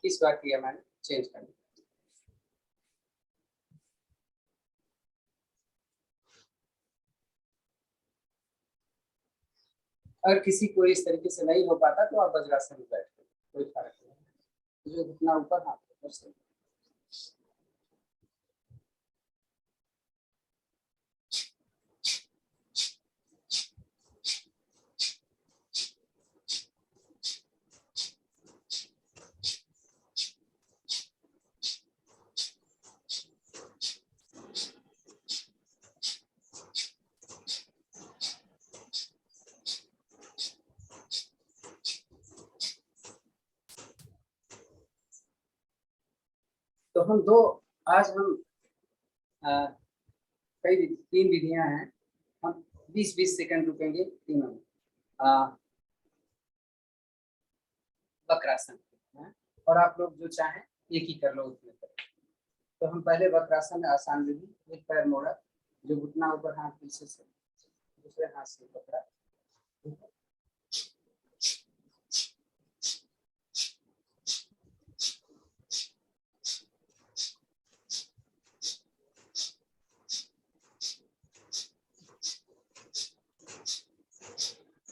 इस बार किया मैंने चेंज कर दिया। अगर किसी को इस तरीके से नहीं हो पाता तो आप वज्रासन में बैठते, कोई फर्क नहीं, जो घुटना ऊपर हाथ ऊपर से। तो हम दो, आज हम कई 3 विधियां हैं, हम 20-20 सेकंड रुकेंगे तीनों में। वक्रासन है, और आप लोग जो चाहें एक ही कर लो उसमें। तो हम पहले वक्रासन आसान विधि, एक पैर मोड़ा, जो घुटना ऊपर, हाथ पीछे से, दूसरे हाथ से पकड़ा,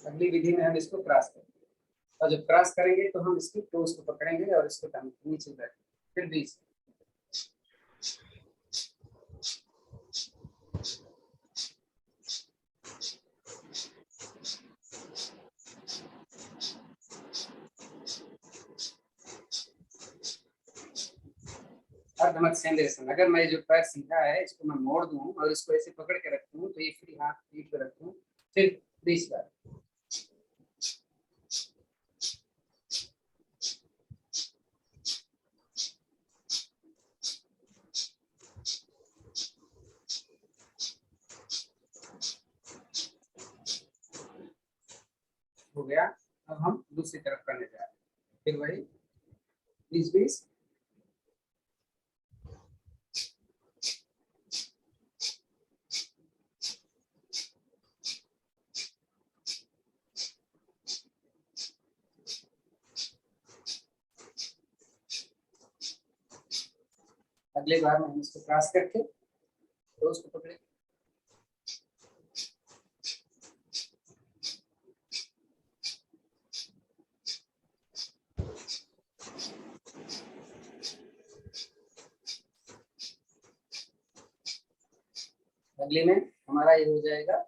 अगली विधि में हम इसको क्रॉस करेंगे, और जब क्रॉस करेंगे तो हम इसकी टोस को पकड़ेंगे और इसको नीचे बैठेंगे, फिर बीच अर्धमत्स्येंद्रासन। अगर मैं जो पैर सीधा है इसको मैं मोड़ दूं और इसको ऐसे पकड़ के रखूं, तो ये फ्री हाथ पीठ पे रखूं, फिर 20 बार। हो गया। अब हम दूसरी तरफ करने जा रहे हैं, फिर वही 20-20। अगले बार में हम इसको क्रॉस करके तो उसको पकड़े। अगले में हमारा ये हो जाएगा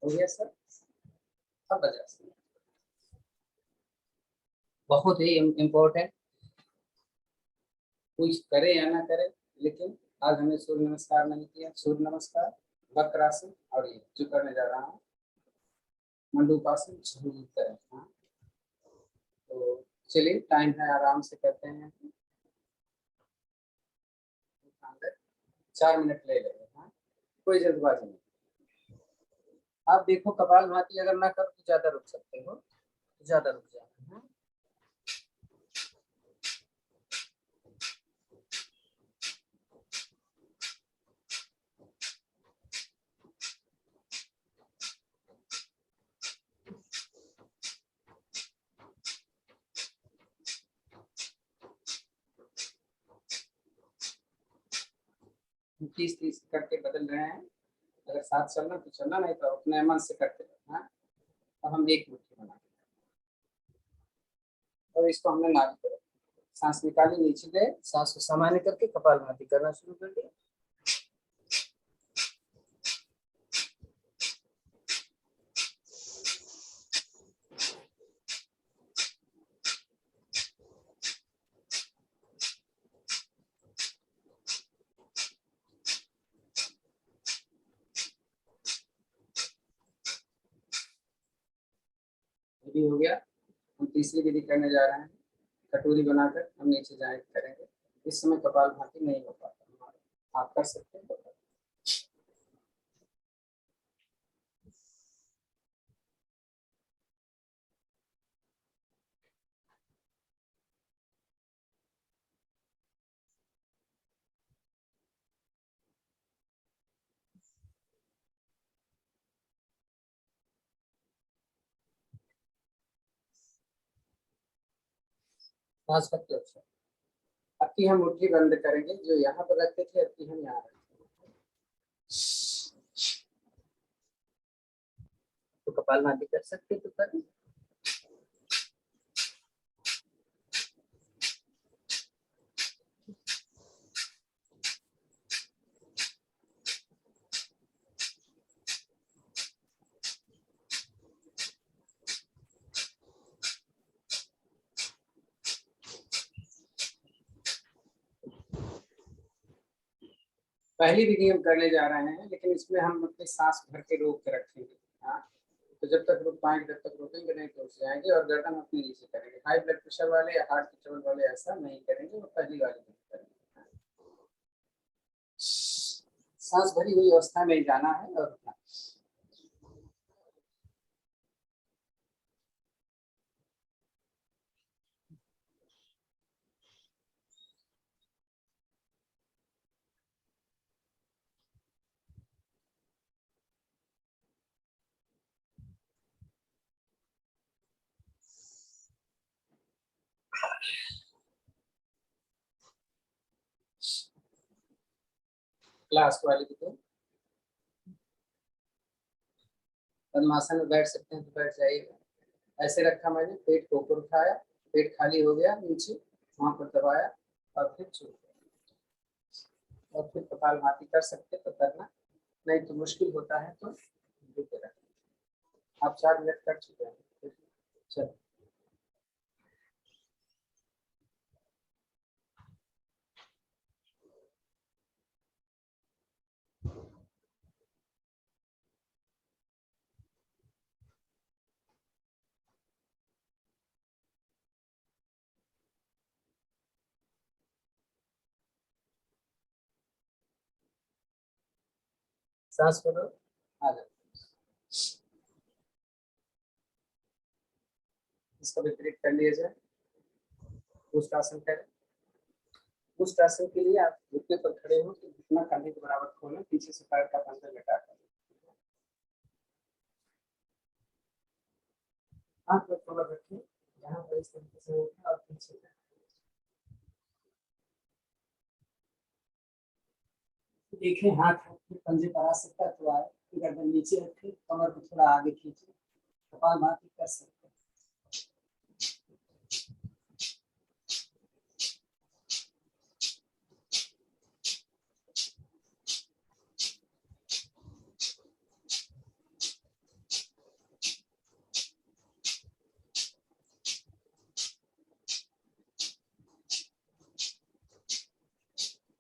हो गया सर। अब बजा बहुत ही इम्पोर्टेंट, कुछ करे या ना करे, लेकिन आज हमने सूर्य नमस्कार नहीं किया। सूर्य नमस्कार, वक्रासन और ये जो करने जा रहा हूँ मंडूकासन जरूर करें। हाँ, तो चलिए टाइम है, आराम से करते हैं। 4 मिनट ले लेंगे। हाँ, कोई जल्दबाजी नहीं। आप देखो कपालभाति अगर ना करो तो ज्यादा रुक सकते हो, ज्यादा रुक जाना। हाँ? तीस तीस करके बदल रहे हैं। अगर साथ चलना तो चलना, नहीं तो अपने मन से करते रहना। अब हम एक मुट्ठी बना के और इसको हमने नाक पे रखा, सांस निकाली, नीचे गए, सांस को सामान्य करके कपालभाति करना शुरू कर दिया। ये भी हो गया। हम तीसरी विधि करने जा रहे हैं। कटोरी बनाकर हम नीचे जाए करेंगे। इस समय कपालभाति नहीं हो पाता हमारा, आप कर सकते हैं। सांस का क्लच। अब की हम मुट्ठी बंद करेंगे, जो यहाँ पर रखते थे अब की हम यहाँ रखेंगे। तो कपालभाति कर सकते तो करें। पहली विधि हम करने जा रहे हैं, लेकिन इसमें हम अपनी सांस भर के रोक के रखेंगे। हाँ, तो जब तक रुक पाएंगे तब तक रोकेंगे, नहीं तो उठ जाएंगे और गर्दन अपनी नीचे करेंगे। हाई ब्लड प्रेशर वाले या हार्ट के ट्रबल वाले ऐसा नहीं करेंगे, वो पहली वाली विधि करेंगे। सांस भरी हुई अवस्था में जाना है और रुकना। लास्ट वाली विधि, पद्मासन में बैठ सकते हैं तो बैठ जाइएगा। ऐसे रखा मैंने, पेट को ऊपर उठाया, पेट खाली हो गया, नीचे वहां पर दबाया और फिर छोड़ दिया। और फिर कपालभाति कर सकते तो करना, नहीं तो मुश्किल होता है तो रुके रखना। आप 4 मिनट कर चुके हैं। चलो सांस करो, आ जाओ। इसका विपरीत कर लिया जाए, उष्ट आसन करें। उष्ट आसन के लिए आप घुटने पर खड़े हो तो घुटना कंधे के बराबर खोलें, पीछे से पैर का पंजा लटा कर हाथ पर थोड़ा रखें, यहाँ पर इस तरीके से उठा और पीछे जाए। देखें हाथ पंजे पर आ सकता है तो आए, गर्दन नीचे रखें, कमर को थोड़ा आगे खींचे, कपालभाति कर सकते हैं।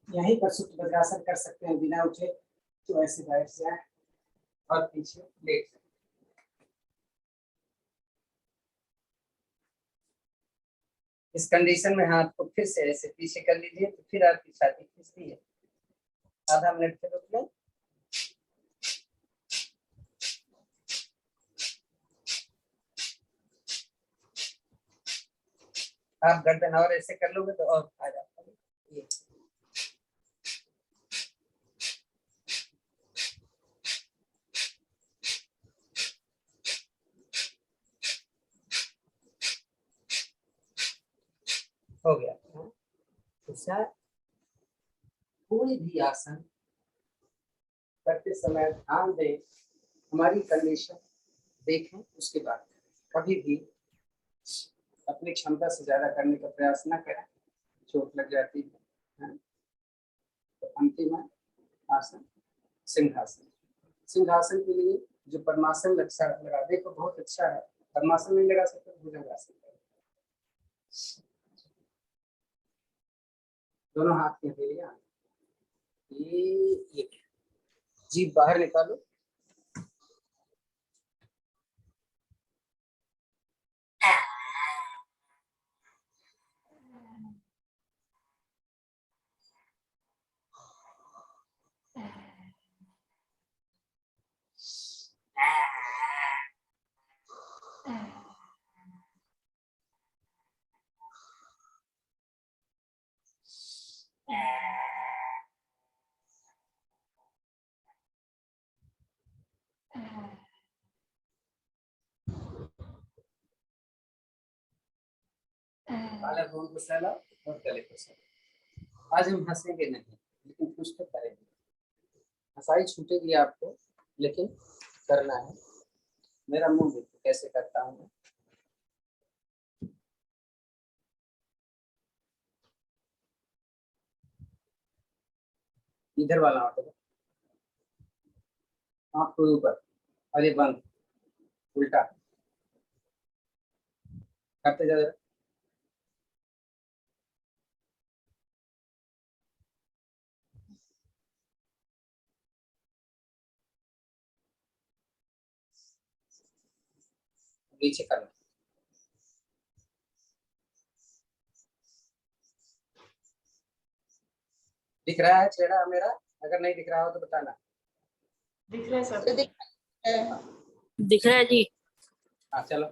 यहीं पर सुप्त वज्रासन कर सकते हैं, बिना उठे तो ऐसे बैठ जाए और पीछे लेट जाए। इस कंडीशन में हाथ को फिर से ऐसे पीछे कर लीजिए तो फिर आपकी छाती खींचती है। आधा मिनट के रुक लें। आप गर्दन और ऐसे कर लोगे तो और आ जाता है ये। हो गया। कोई भी आसन करते समय ध्यान दें, हमारी कंडीशन देखें, उसके बाद कभी भी अपनी क्षमता से ज्यादा करने का प्रयास न करें, चोट लग जाती है। तो अंतिम आसन सिंहासन। सिंहासन के लिए जो पद्मासन लगा दे तो बहुत अच्छा है, पद्मासन नहीं लगा सकते तो भुजंगासन करें। दोनों हाथ के लिए ये जीभ बाहर निकालो, बालाघोन को सैला और गले को सैला। आज हम हंसेंगे नहीं, लेकिन कुछ तो करेंगे। हंसाई छूटेगी आपको, लेकिन करना है। मेरा मुंह देखो कैसे करता हूँ मैं। इधर वाला आंख को ऊपर, अरे बंद, उल्टा करते जाओ। नीचे करना। दिख रहा है चेहरा मेरा? अगर नहीं दिख रहा हो तो बताना। दिख रहा है तो सर। दिख रहा है जी। हाँ चलो।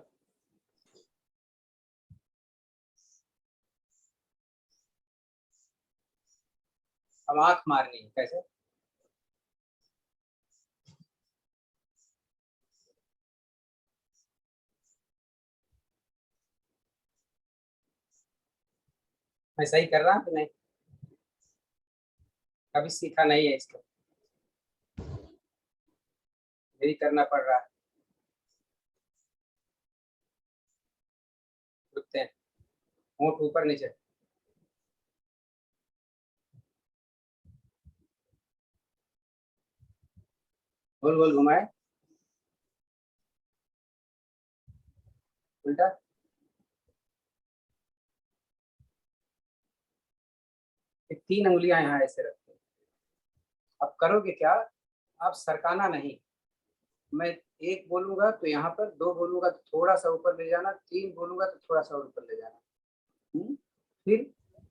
अब आंख मारनी है, कैसे? मैं सही कर रहा हूँ कि नहीं? कभी सीखा नहीं है इसको, यही करना पड़ रहा है। रुकते हैं, होंठ ऊपर नीचे। गोल गोल घुमाए, उल्टा। तीन उंगलियां यहाँ ऐसे रखते हैं। अब करोगे क्या? आप सरकाना नहीं। मैं एक बोलूंगा तो यहाँ पर, दो बोलूंगा तो थोड़ा सा ऊपर ले जाना, तीन बोलूंगा तो थोड़ा सा ऊपर ले जाना। फिर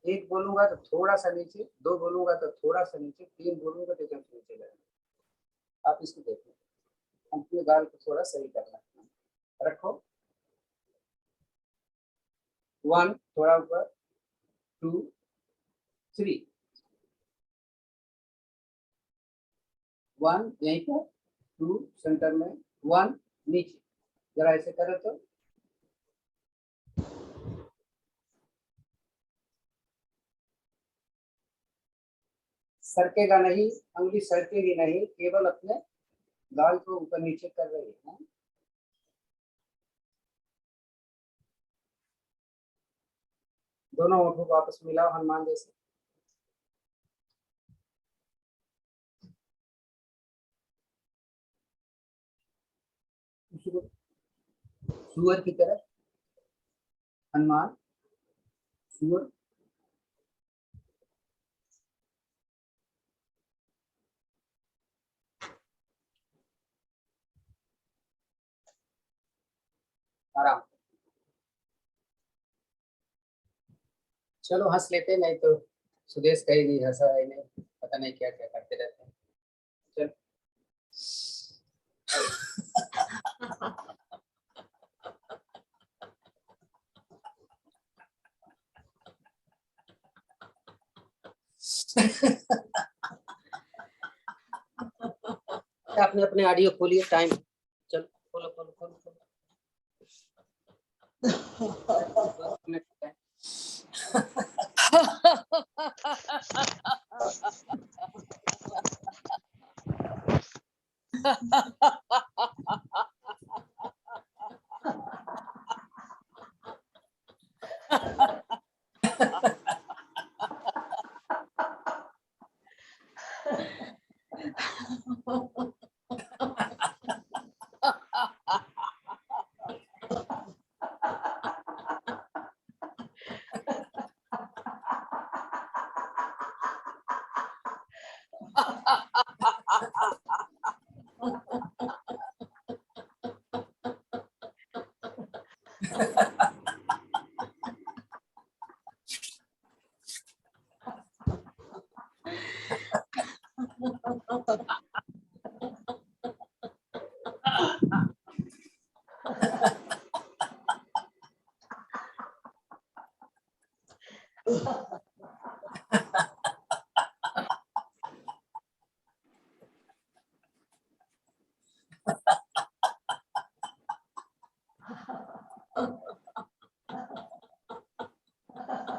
एक बोलूंगा तो थोड़ा सा नीचे, दो बोलूंगा तो थोड़ा सा नीचे, तीन बोलूंगा तो एकदम नीचे जाना। आप इसको देखो, अपने गाल को थोड़ा सही करना। रखो। 1 थोड़ा ऊपर, 2 3, 1 यहीं पर, 2 सेंटर में, 1 नीचे। जरा ऐसे करो तो सरकेगा नहीं, अंगुली सरकेगी नहीं, केवल अपने गाल को ऊपर नीचे कर रही है। दोनों होठों को आपस में मिलाओ हनुमान जैसे। सुअर की तरह, हनुमान, सुअर। आराम। चलो हंस लेते, नहीं तो सुदेश कहीं नहीं हंसा है, नहीं पता नहीं क्या क्या करते रहते हैं। चलो अपने अपने ऑडियो खोलिए, टाइम। चलो खोलो खोलो खोलो खोलो।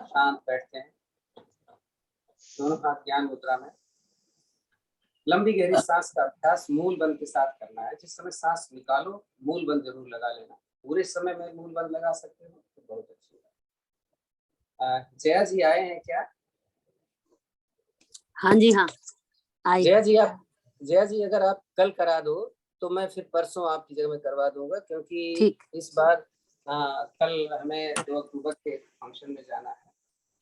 शांत बैठते हैं, दोनों हाथ ज्ञान मुद्रा में। लंबी गहरी सांस का अभ्यास मूल बंद के साथ करना है। जिस समय सांस निकालो मूल बंद जरूर लगा लेना। पूरे समय में मूल बंद लगा सकते हो तो बहुत अच्छी बात। जया जी आए हैं क्या? हाँ जी, हाँ आई। जया जी अगर आप कल करा दो तो मैं फिर परसों आपकी जगह में करवा दूंगा, क्योंकि ठीक। इस बार कल हमें 2 अक्टूबर के फंक्शन में जाना है।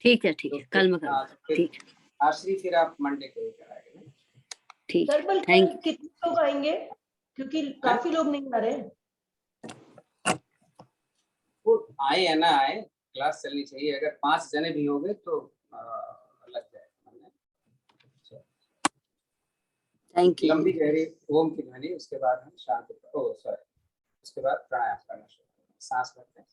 ठीक है, ठीक है, कल मैं करवा। ठीक, आश्री फिर आप मंडे को ही कराएंगे ना? ठीक सर है, बल थैंक यू। कितने लोग आएंगे, क्योंकि काफी लोग नहीं आ रहे। वो आए या ना आए, क्लास चलनी चाहिए। अगर 5 जने भी हो गए तो लग जाएगा। Thank you. लंबी गहरी ओम की ध्वनि, उसके बाद हम शांत, उसके बाद प्राणायाम करना शुरू करें। सांस भरते हैं।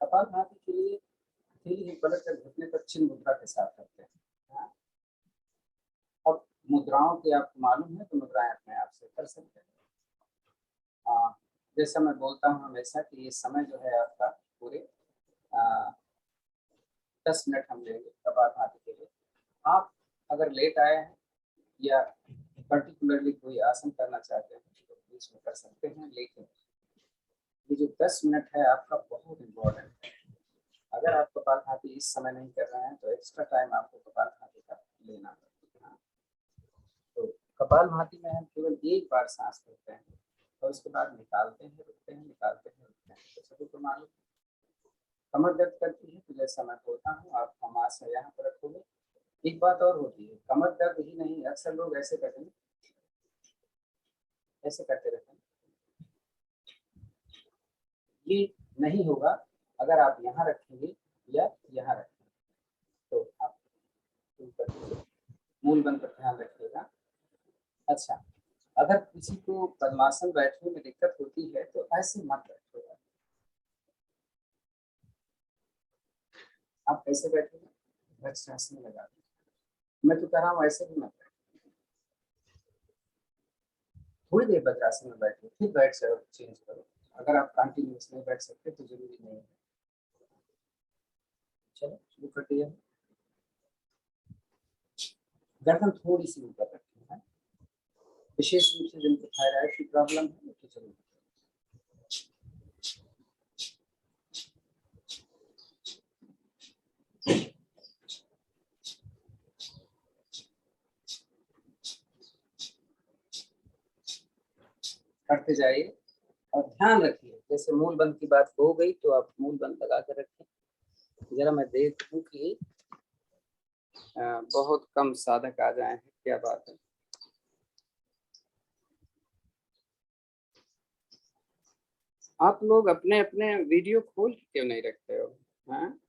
कपाल भाती के लिए धीरे ही पलट कर घुटने पर चिन्ह मुद्रा के साथ करते हैं। अब मुद्राओं की आपको मालूम है तो मुद्राएं अपने आप से कर सकते हैं। जैसा मैं बोलता हूँ हमेशा कि ये समय जो है आपका पूरे 10 मिनट हम लेंगे कपाल भाती के लिए। आप अगर लेट आए हैं या पर्टिकुलरली कोई आसन करना चाहते हैं तो बीच में कर सकते हैं, लेकिन ये जो 10 मिनट है आपका बहुत इम्पोर्टेंट है। अगर आप कपालभाति इस समय नहीं कर रहे हैं तो एक्स्ट्रा टाइम आपको कपालभाति का लेना पड़ेगा। तो कपालभाति में हम केवल एक बार सांस लेते हैं और उसके बाद निकालते हैं, रुकते हैं, निकालते हैं, रुकते हैं। तो सभी को मालूम। कमर दर्द करती है तो जैसा मैं बोलता हूँ आप हमारे यहाँ पर रखोगे। एक बात और होती है, कमर दर्द ही नहीं, अक्सर लोग ऐसे करते हैं, ऐसे करते रहते हैं। ये नहीं होगा अगर आप यहाँ रखेंगे या यहाँ रखेंगे। तो आप मूल बंद पर ध्यान रखिएगा। अच्छा, अगर किसी को पद्मासन बैठने में दिक्कत होती है तो ऐसे मत बैठिएगा। आप कैसे बैठेंगे? वज्रासन में लगा दीजिए। मैं तो कह रहा हूँ ऐसे भी मत बैठिए, थोड़ी देर वज्रासन में बैठिए, फिर बैठ जाओ, चेंज करो। अगर आप कंटिन्यूस नहीं बैठ सकते तो जरूरी नहीं है। चलो शुरू करते हैं। गर्दन थोड़ी सी ऊपर रखनी है, विशेष रूप से जिनको थायराइड की प्रॉब्लम है उनको जरूर। करते जाइए और ध्यान रखिए, जैसे मूल बंद की बात हो गई तो आप मूल बंद लगा कर रखें। जरा मैं देखूं कि बहुत कम साधक आ जाए हैं, क्या बात है। आप लोग अपने अपने वीडियो खोल क्यों नहीं रखते हो? हाँ,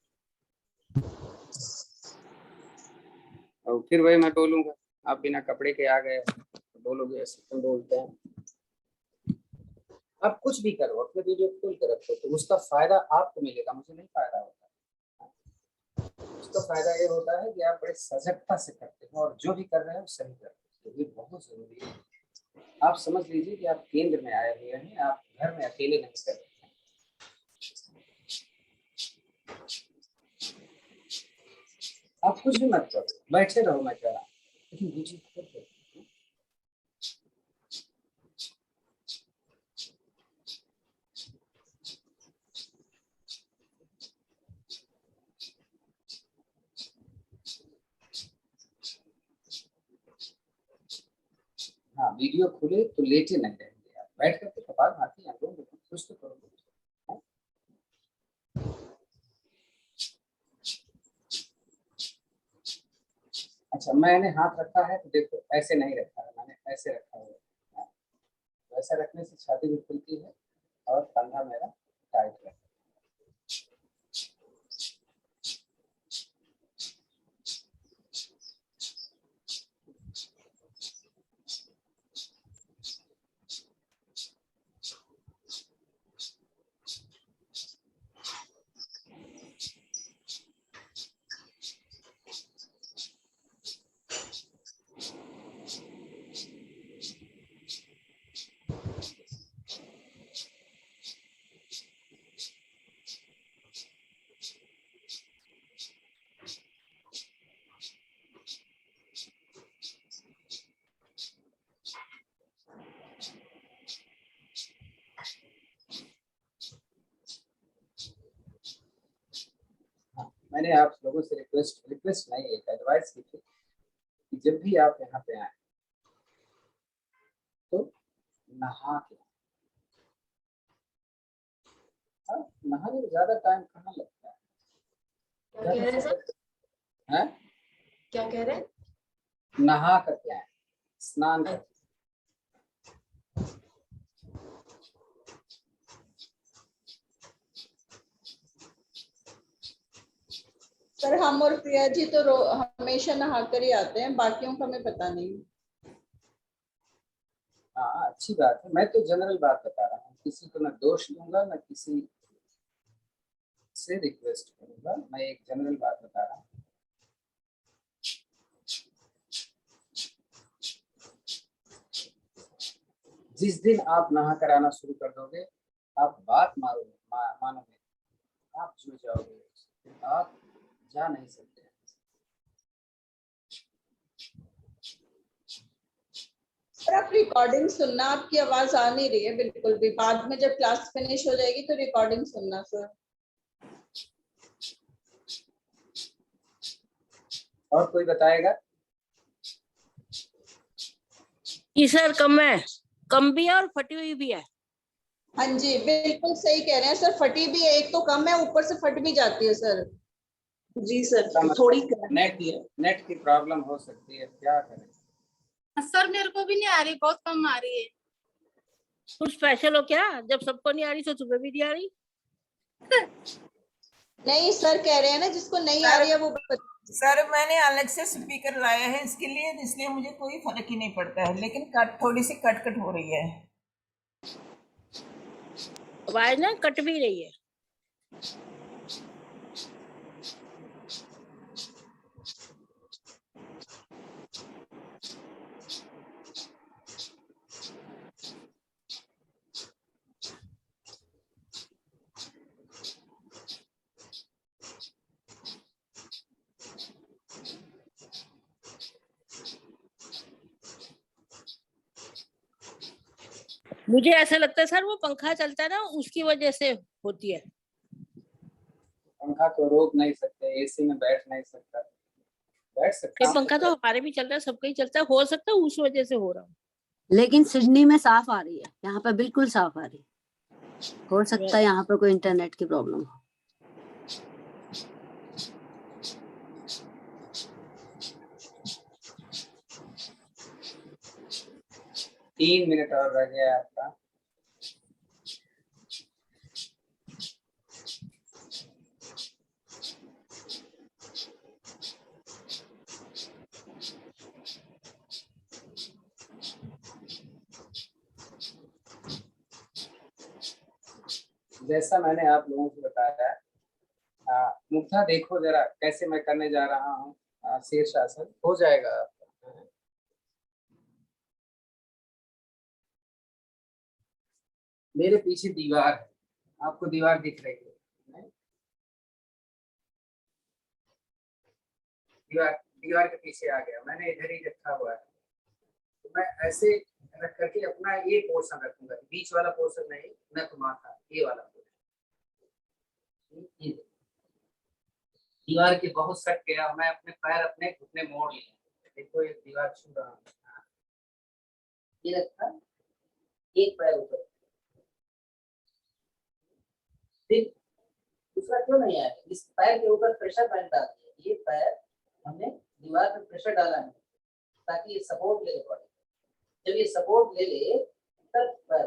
और फिर वही मैं बोलूंगा, आप बिना कपड़े के आ गए तो बोलोगे ऐसे क्यों बोलते हैं। आप कुछ भी करो, अपने वीडियो खोल कर रखो तो उसका फायदा आपको मिलेगा, मुझे नहीं फायदा होता। उसका फायदा ये होता है कि आप बड़े सजगता से करते हो और जो भी कर रहे हो सही कर रहे हो। ये बहुत जरूरी है। आप समझ लीजिए कि आप केंद्र में आए हुए हैं, आप घर में अकेले नहीं कर रहे हैं। आप कुछ भी मत करो, बैठे रहो, मैं कह रहा हूँ, लेकिन वीडियो खोल कर। हाँ, वीडियो खुले तो लेटे नहीं रहेंगे, आप बैठ करके कपालभाति अनुलोम विलोम कुछ तो करो। अच्छा, मैंने हाथ रखा है तो देखो ऐसे नहीं रखा है, मैंने ऐसे रखा हुआ है। वैसा रखने से छाती भी खुलती है और कंधा मेरा टाइट रहता है। मैंने आप लोगों से रिक्वेस्ट नहीं, एक एडवाइस की थी कि जब भी आप यहाँ पे आए तो नहा के, नहाने में ज्यादा टाइम कहाँ लगता है। क्या कह रहे हैं सर? हैं? क्या कह रहे हैं? नहा करके आए, स्नान करके। सर हम और प्रिया जी तो हमेशा नहा कर ही आते हैं, बाकियों का हमें पता नहीं। हाँ, अच्छी बात है। मैं तो जनरल बात बता रहा हूँ, किसी को न दोष दूंगा न किसी से रिक्वेस्ट करूंगा, मैं एक जनरल बात बता रहा हूँ। जिस दिन आप नहा कर आना शुरू कर दोगे, आप बात मानोगे, आप जुड़ जाओगे, आप जा नहीं सकते। सर आप रिकॉर्डिंग सुनना, आपकी आवाज आ नहीं रही है बिल्कुल भी। बाद में जब क्लास फिनिश हो जाएगी तो रिकॉर्डिंग सुनना सर। और कोई बताएगा? जी सर, कम है, कम भी है और फटी हुई भी है। हाँ जी बिल्कुल सही कह रहे हैं सर, फटी भी है, एक तो कम है ऊपर से फट भी जाती है सर। जी सर, थोड़ी नेट की प्रॉब्लम हो सकती है, क्या करें। सर मेरे को भी नहीं आ रही, बहुत कम आ रही है। कुछ स्पेशल हो क्या? जब सबको नहीं आ रही तो तुम्हें भी नहीं आ रही? नहीं सर कह रहे हैं ना जिसको नहीं आ रही है वो सर मैंने अलग से स्पीकर लाया है इसके लिए, इसलिए मुझे कोई फर्क ही नहीं पड़ता है, लेकिन कट थोड़ी सी कट हो रही है। आवाज ना कट भी रही है। मुझे ऐसा लगता है सर वो पंखा चलता है ना उसकी वजह से होती है। पंखा तो रोक नहीं सकते, एसी में बैठ नहीं सकता, बैठ सकता ये हूँ पंखा तो हमारे भी चल रहा है, सबका ही चलता है, हो सकता है उस वजह से हो रहा हो। लेकिन सिडनी में साफ आ रही है, यहाँ पे बिल्कुल साफ आ रही है। हो सकता है यहाँ पर कोई इंटरनेट की प्रॉब्लम हो। 3 मिनट और रह गया आपका। जैसा मैंने आप लोगों को बताया, मुग्धा देखो जरा कैसे मैं करने जा रहा हूँ। शीर्षासन हो जाएगा आपका। मेरे पीछे दीवार है, आपको दीवार दिख रही है? दीवार के पीछे आ गया, मैंने इधर ही रखा हुआ है। तो मैं ऐसे रख करके अपना ये पोर्शन रखूंगा, बीच वाला पोर्शन नहीं, नक माथा ये वाला पोर्शन। दीवार के बहुत सट गया, मैं अपने पैर अपने घुटने मोड़ लिए। देखो ये दीवार छू रहा हूँ, ये रखा, एक पैर ऊपर, ठीक। दूसरा क्यों नहीं आया? इस पैर के ऊपर प्रेशर पैर डाल दिया, ये पैर हमने दीवार पर प्रेशर डाला है ताकि ये सपोर्ट ले पड़े। जब ये सपोर्ट ले ले तब पैर,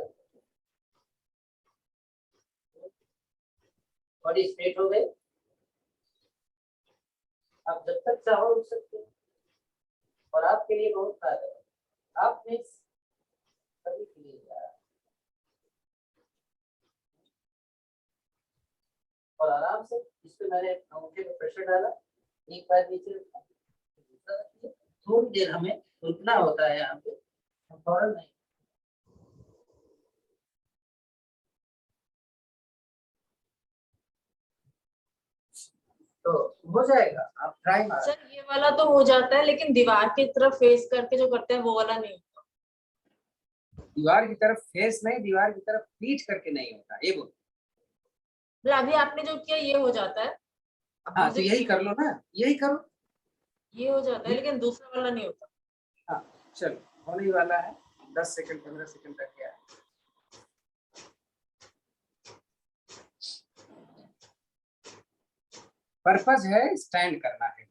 बॉडी स्ट्रेट हो गई। आप जब तक चाहो रुक सकते हो, और आपके लिए बहुत फायदा है, आपने सभी के लिए किया। और आराम से इस पे मैंने अंगूठे पे प्रेशर डाला, एक पैर नीचे रखा, दूसरा रखिए। थोड़ी देर हमें रुकना होता है यहाँ पे, फौरन नहीं। तो हो जाएगा, आप ट्राई मार। सर ये वाला तो हो जाता है, लेकिन दीवार की तरफ फेस करके जो करते हैं वो वाला नहीं होता। दीवार की तरफ फेस नहीं, दीवार की तरफ पीठ करके नहीं होता, ये बोल। मतलब अभी आपने जो किया ये हो जाता है। हाँ तो यही कर लो ना, यही करो। ये हो जाता है लेकिन दूसरा वाला नहीं होता। हाँ चलो, होने ही वाला है, 10 सेकंड 15 सेकंड तक गया है। पर्पज है स्टैंड करना है,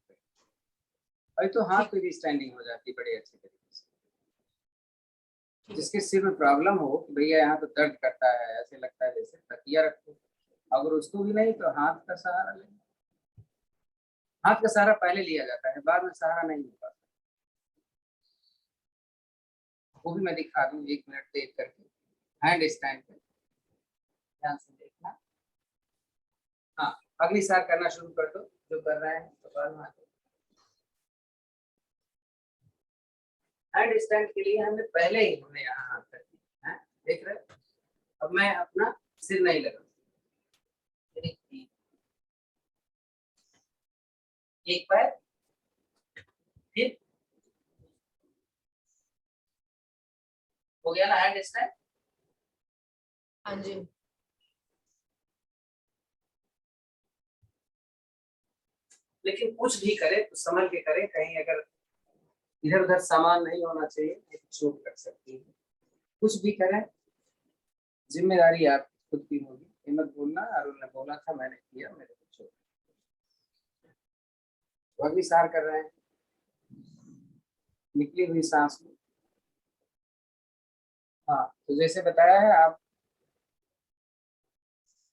और तो हाथ पे भी स्टैंडिंग हो जाती है बड़े अच्छे तरीके से। जिसके सिर में प्रॉब्लम हो कि भैया यहाँ तो दर्द करता है, ऐसे लगता है जैसे, तकिया रखो। अगर उसको भी नहीं तो हाथ का सहारा लेंगे। हाथ का सहारा पहले लिया जाता है, बाद में सहारा नहीं हो पाता। वो भी मैं दिखा दूं, 1 मिनट देख करके। हैंड स्टैंड पे ध्यान से देखना। हाँ, अगली सार करना शुरू कर दो, जो कर रहे हैं कपाल भाती। हैंड स्टैंड के लिए हमने पहले ही हमने यहाँ हाथ कर दिया है, देख रहे हो? अब मैं अपना सिर नहीं लगा, एक पैर, फिर हो गया ना हैंड स्टैंड। हाँ जी। लेकिन कुछ भी करे तो संभल के करे, कहीं अगर इधर उधर सामान नहीं होना चाहिए, नहीं तो चोट लग सकती है। कुछ भी करें, जिम्मेदारी आप खुद की होगी। हिम्मत बोलना, अरुण ने बोला था, मैंने किया, मेरे को चोट। तो अगली सार कर रहे हैं, निकली हुई सांस में। हाँ तो जैसे बताया है, आप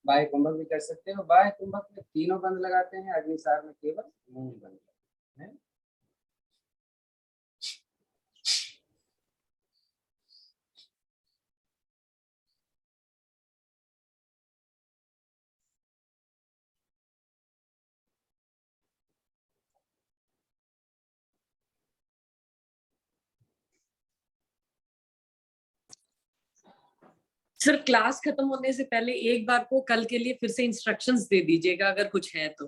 बाह्य कुंभक भी कर सकते हो। बाह्य कुंभक में तीनों बंद लगाते हैं, अग्निसार में केवल मूल बंद लगाते हैं। सर क्लास खत्म होने से पहले एक बार को कल के लिए फिर से इंस्ट्रक्शंस दे दीजिएगा अगर कुछ है तो।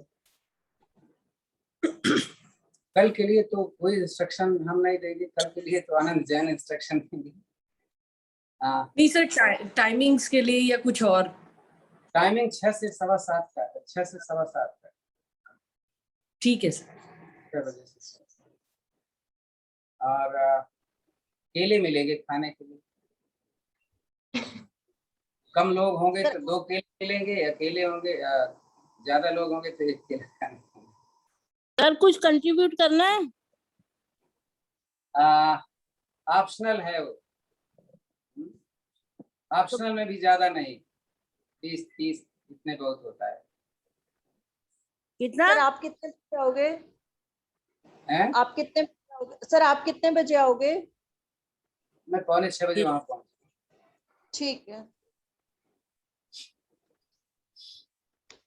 कल के लिए तो कोई इंस्ट्रक्शन हम नहीं देंगे, कल के लिए तो आनंद जैन इंस्ट्रक्शन देंगे। नहीं सर, टाइमिंग्स के लिए या कुछ और? टाइमिंग 6 से 7:15 का है, 6 से 7:15 का। ठीक है सर। 6 बजे से। और केले मिलेंगे खाने के लिए। कम लोग होंगे तो 2 केले मिलेंगे, अकेले होंगे ज्यादा लोग होंगे तो 1 केला खाने को। सर कुछ कंट्रीब्यूट करना है? ऑप्शनल है वो, ऑप्शनल में भी ज्यादा नहीं, 20-30 इतने बहुत होता है। कितना? सर आप कितने बजे आओगे? हैं? आप कितने बजे आओगे? सर आप कितने बजे आओगे? मैं 5:45 बजे वहां पहुंच। ठीक है।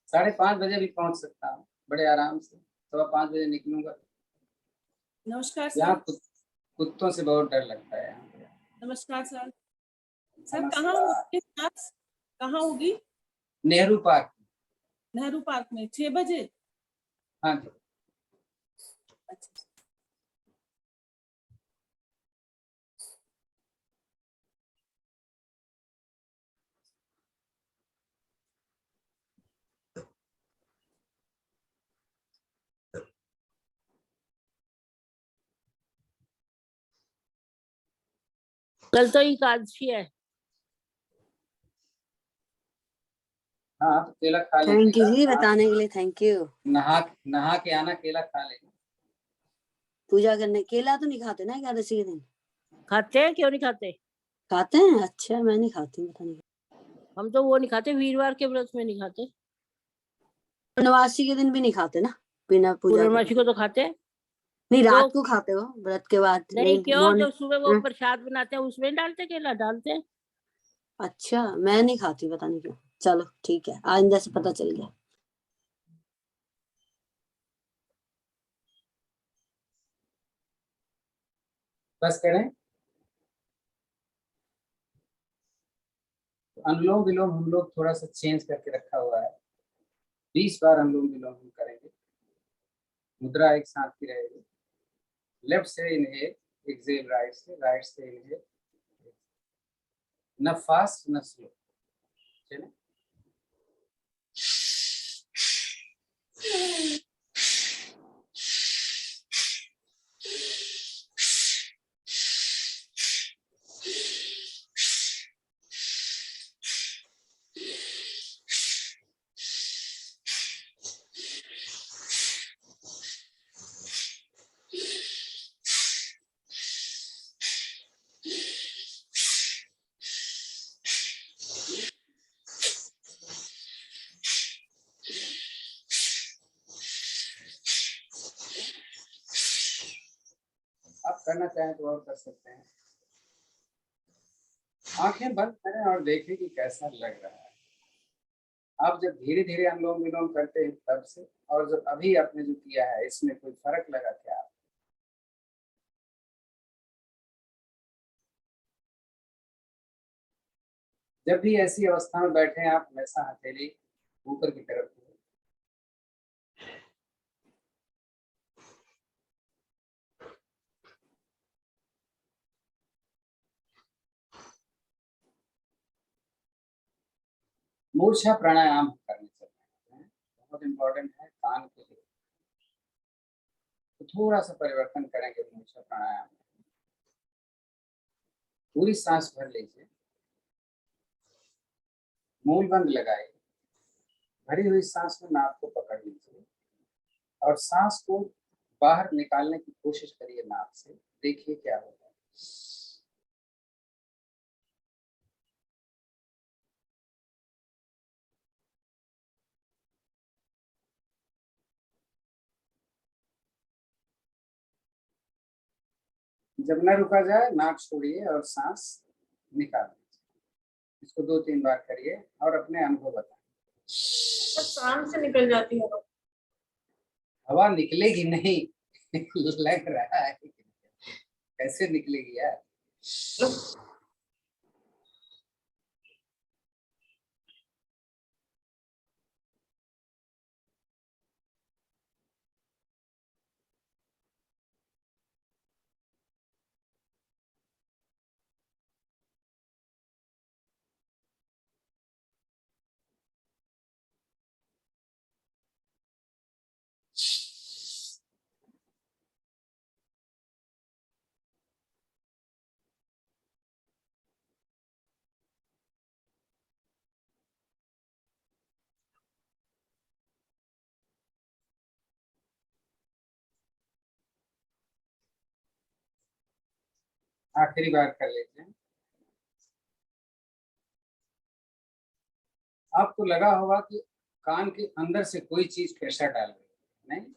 5:30 बजे भी पहुंच सकता हूँ बड़े आराम से, 5:15 बजे निकलूंगा। नमस्कार यहाँ सर। कुत्तों से बहुत डर लगता है यहाँ पे। नमस्कार सर। सर नमस्कार। कहाँ होगी क्लास? कहाँ होगी? नेहरू पार्क। नेहरू पार्क में 6 बजे? हाँ जी। अच्छा। कल तो एकादशी है। हाँ तो केला खा थैंक यू लीजिएगा। जी बताने के लिए, थैंक यू। नहा के आना, केला खा लेना। पूजा करने केला तो नहीं खाते ना एकादशी के दिन? खाते हैं, क्यों नहीं खाते? खाते हैं? अच्छा मैं नहीं खाती हूँ, पता नहीं। हम तो वो नहीं खाते, वीरवार के व्रत में नहीं खाते। पूर्णमासी के दिन भी नहीं खाते ना, बिना पूजा के? पूर्णमासी को तो खाते हैं। नहीं, तो रात को खाते हो व्रत के बाद? नहीं, क्यों? मॉर्निंग। जब सुबह वो प्रसाद बनाते हैं उसमें डालते केला डालते हैं। अच्छा मैं नहीं खाती, पता नहीं क्यों। चलो ठीक है, आइंदा से पता चल गया। बस करें। तो अनुलोम विलोम हम लोग थोड़ा सा चेंज करके रखा हुआ है। 20 बार अनुलोम विलोम हम करेंगे। मुद्रा एक साथ की रहेगी। लेफ्ट से इनहेल, एक्सेल राइट से इनहेल। न फास्ट न स्लो। चलिए। आप करना चाहें तो और कर सकते हैं। आंखें बंद करें और देखें कि कैसा लग रहा है। आप जब धीरे धीरे अनुलोम विलोम करते हैं तब से, और जब अभी आपने जो किया है इसमें कोई फर्क लगा क्या? जब भी ऐसी अवस्था में बैठे आप वैसा हथेली ऊपर की तरफ हो। मूर्छा प्राणायाम करने चल रहे हैं, बहुत इंपॉर्टेंट है कान के लिए। तो थोड़ा सा परिवर्तन करेंगे मूर्छा प्राणायाम। पूरी सांस भर लीजिए, मूल बंद लगाइए, भरी हुई सांस में नाक को पकड़ लीजिए और सांस को बाहर निकालने की कोशिश करिए नाक से। देखिए क्या होगा। जब न रुका जाए नाक छोड़िए और सांस निकाल दीजिए। इसको 2-3 बार करिए और अपने अनुभव बताएं। बस कान से निकल जाती है। हवा निकलेगी नहीं लग रहा है, कैसे निकलेगी यार? आखिरी बार कर लेते हैं। आपको लगा होगा कि कान के अंदर से कोई चीज प्रेशर डाल रही है, नहीं,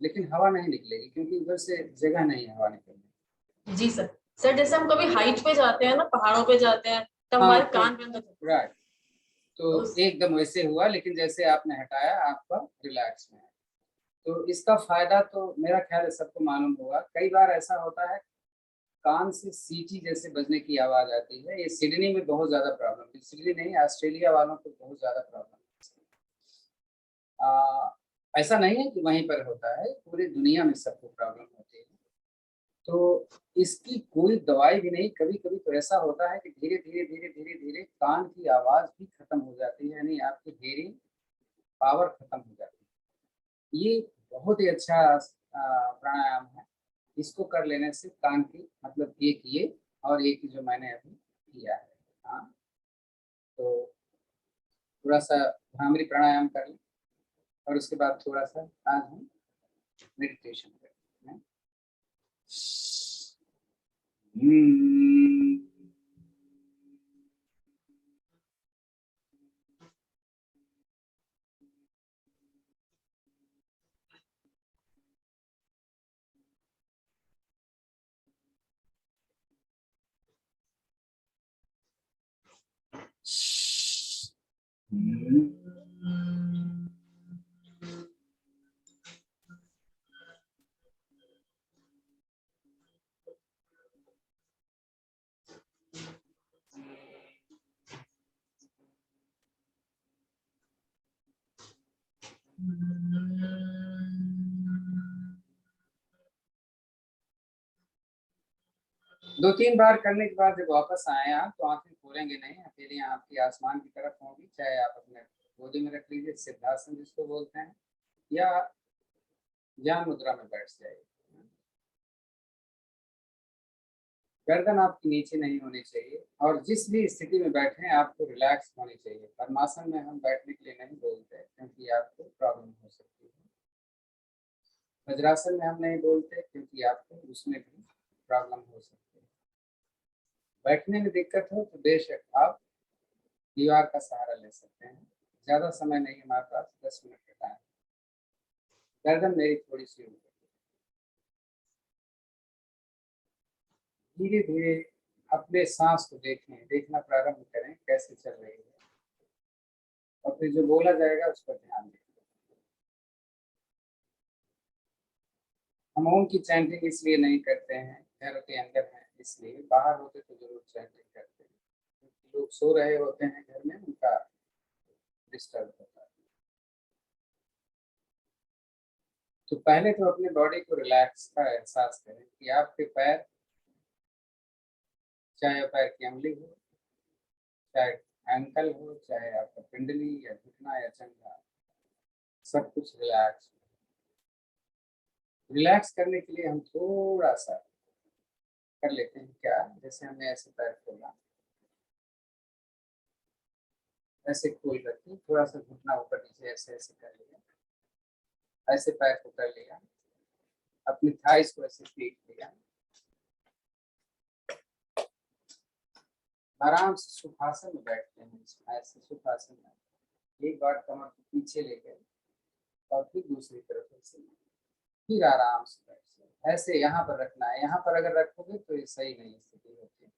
लेकिन हवा नहीं निकलेगी क्योंकि उधर से जगह नहीं है हवा निकलने। जी सर। सर जैसे हम कभी हाइट पे जाते हैं ना, पहाड़ों पे जाते हैं, तब हाँ, हमारे तो कान पे अंदर राइट, तो उस- एकदम वैसे हुआ, लेकिन जैसे आपने हटाया आपका रिलैक्स में है। तो इसका फायदा तो मेरा ख्याल है सबको मालूम होगा। कई बार ऐसा होता है कान से सीटी जैसे बजने की आवाज आती है। ये सिडनी में बहुत ज्यादा प्रॉब्लम है, सिडनी नहीं ऑस्ट्रेलिया वालों को बहुत ज्यादा प्रॉब्लम है। ऐसा नहीं है कि वहीं पर होता है, पूरी दुनिया में सबको प्रॉब्लम होती है। तो इसकी कोई दवाई भी नहीं। कभी कभी तो ऐसा होता है कि धीरे धीरे धीरे धीरे धीरे कान की आवाज भी खत्म हो जाती है, यानी आपकी हियरिंग पावर खत्म हो जाती है। ये बहुत ही अच्छा प्राणायाम है। इसको कर लेने से कान की, मतलब एक ये और एक जो मैंने अभी किया है, हाँ, तो थोड़ा सा भ्रामरी प्राणायाम कर लें और उसके बाद थोड़ा सा आज हम मेडिटेशन करते हैं। दो तीन बार करने के बाद जब वापस आए आप तो आंखें खोलेंगे नहीं, अकेली आपकी आसमान की तरफ होंगी। चाहे आप अपने गोदी में रख लीजिए, सिद्धासन जिसको बोलते हैं, या ध्यान मुद्रा में बैठ जाइए। गर्दन आपकी नीचे नहीं होनी चाहिए और जिस भी स्थिति में बैठे आपको रिलैक्स होनी चाहिए। पद्मासन में हम बैठने के लिए नहीं बोलते क्योंकि आपको प्रॉब्लम हो सकती है। वज्रासन में हम नहीं बोलते क्योंकि आपको उसमें भी प्रॉब्लम हो सकती है। बैठने में दिक्कत हो तो बेशक आप दीवार का सहारा ले सकते हैं। ज्यादा समय नहीं हमारे पास, 10 मिनट का टाइम। गर्दन मेरी थोड़ी सी ऊपर, धीरे धीरे अपने सांस को देखना प्रारंभ करें कैसे चल रही है, और फिर जो बोला जाएगा उस पर ध्यान दें। हम ओम की चैंटिंग इसलिए नहीं करते हैं, घरों के अंदर है इसलिए, बाहर होते तो जरूर चैंटिंग करते हैं क्योंकि लोग सो रहे होते हैं घर में, उनका डिस्टर्ब होता है। तो पहले तो अपने बॉडी को रिलैक्स का एहसास करें कि आपके पैर, चाहे पैर की अंगुली हो, चाहे एंकल हो, चाहे आपका पिंडली या घुटना या चंगा, सब कुछ रिलैक्स। रिलैक्स करने के लिए हम थोड़ा सा कर लेते हैं क्या, जैसे हमने ऐसे पैर खोला, ऐसे खोल करके थोड़ा सा घुटना ऊपर नीचे ऐसे ऐसे कर लिया, ऐसे पैर को कर लिया, अपनी थाइस को ऐसे पीट लिया, आराम से सुखासन में बैठते हैं। ऐसे सुखासन में एक बार कमर को पीछे ले गए और फिर दूसरी तरफ से फिर आराम से बैठ जाओ। ऐसे यहाँ पर रखना है, यहाँ पर अगर रखोगे तो ये सही नहीं स्थिति होती है।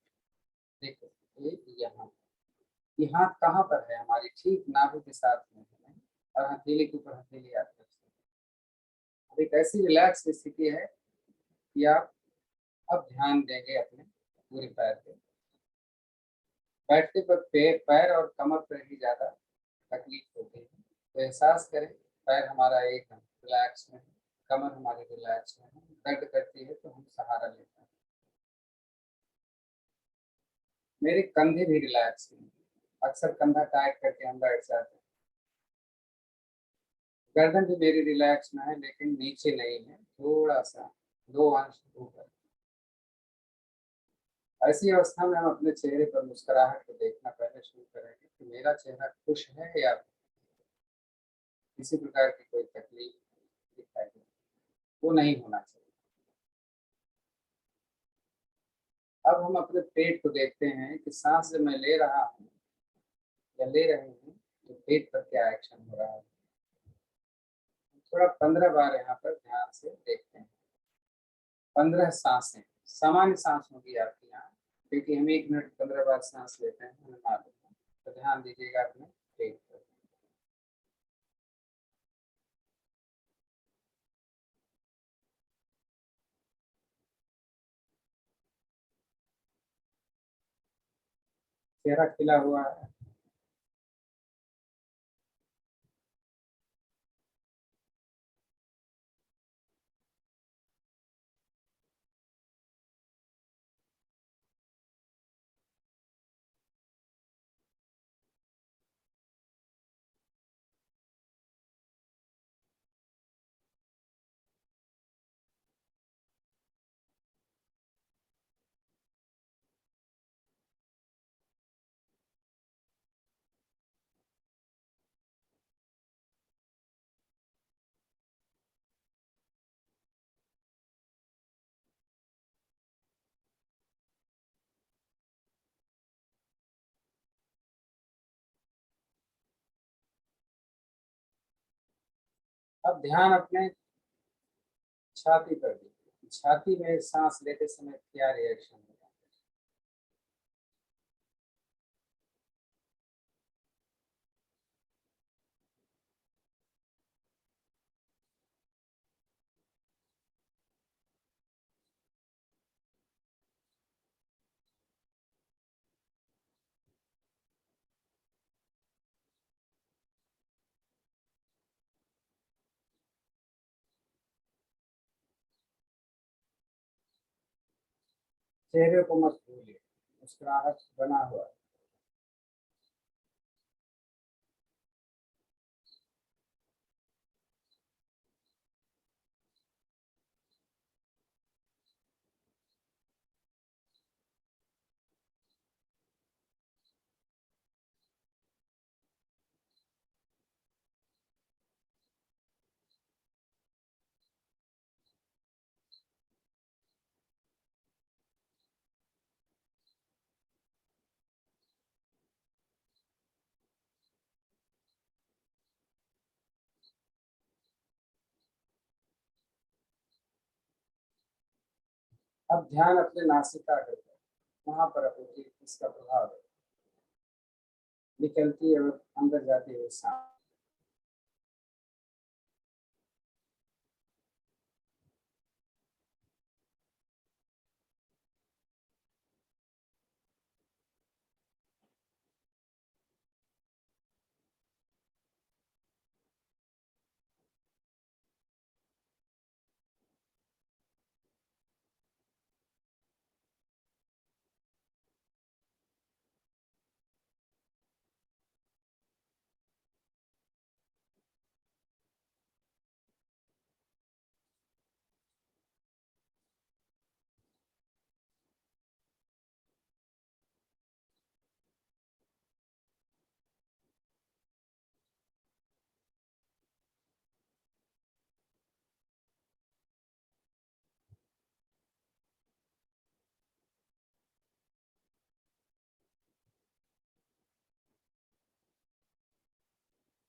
देखो ये यहाँ, ये हाथ कहाँ पर है हमारी, ठीक नाभि के साथ में है और हथेली के ऊपर हथेली आप रख सकते हैं। अब एक ऐसी रिलैक्स स्थिति है कि आप अब ध्यान देंगे अपने पूरे पैर पे। बैठते पर पैर और कमर पर ही ज्यादा तकलीफ होती है, तो एहसास करें पैर हमारा एकदम रिलैक्स में है, कमर हमारी रिलैक्स में है। दर्द करती है तो हम सहारा लेते हैं। मेरे कंधे भी रिलैक्स हैं, अक्सर कंधा टाइट करके हम बैठ जाते हैं। गर्दन भी मेरी रिलैक्स में है लेकिन नीचे नहीं है, थोड़ा सा 2 अंश ऊपर। ऐसी अवस्था में हम अपने चेहरे पर मुस्कुराहट को देखना पहले शुरू करेंगे कि मेरा चेहरा खुश है या किसी प्रकार की कोई तकलीफ दिखाई दे, वो नहीं होना चाहिए। अब हम अपने पेट को देखते हैं कि सांस जब मैं ले रहा हूँ या ले रही हूँ तो पेट पर क्या एक्शन हो रहा है। थोड़ा 15 बार यहाँ पर ध्यान से देखते हैं। 15 सांसें सामान्य सांस होगी आपकी यहाँ, क्योंकि हम 1 मिनट 15 बार सांस लेते हैं हमें मालूम है। तो ध्यान दीजिएगा अपने पेट पर। चेहरा खिला हुआ है, अब ध्यान अपने छाती पर दीजिए। छाती में सांस लेते समय क्या रिएक्शन होगा। चेहरे को मत भूलिए, मुस्कुराहट बना हुआ है। अब ध्यान अपने नासिका पर, वहां पर अपने इसका प्रभाव है। निकलती है और अंदर जाती है सांस।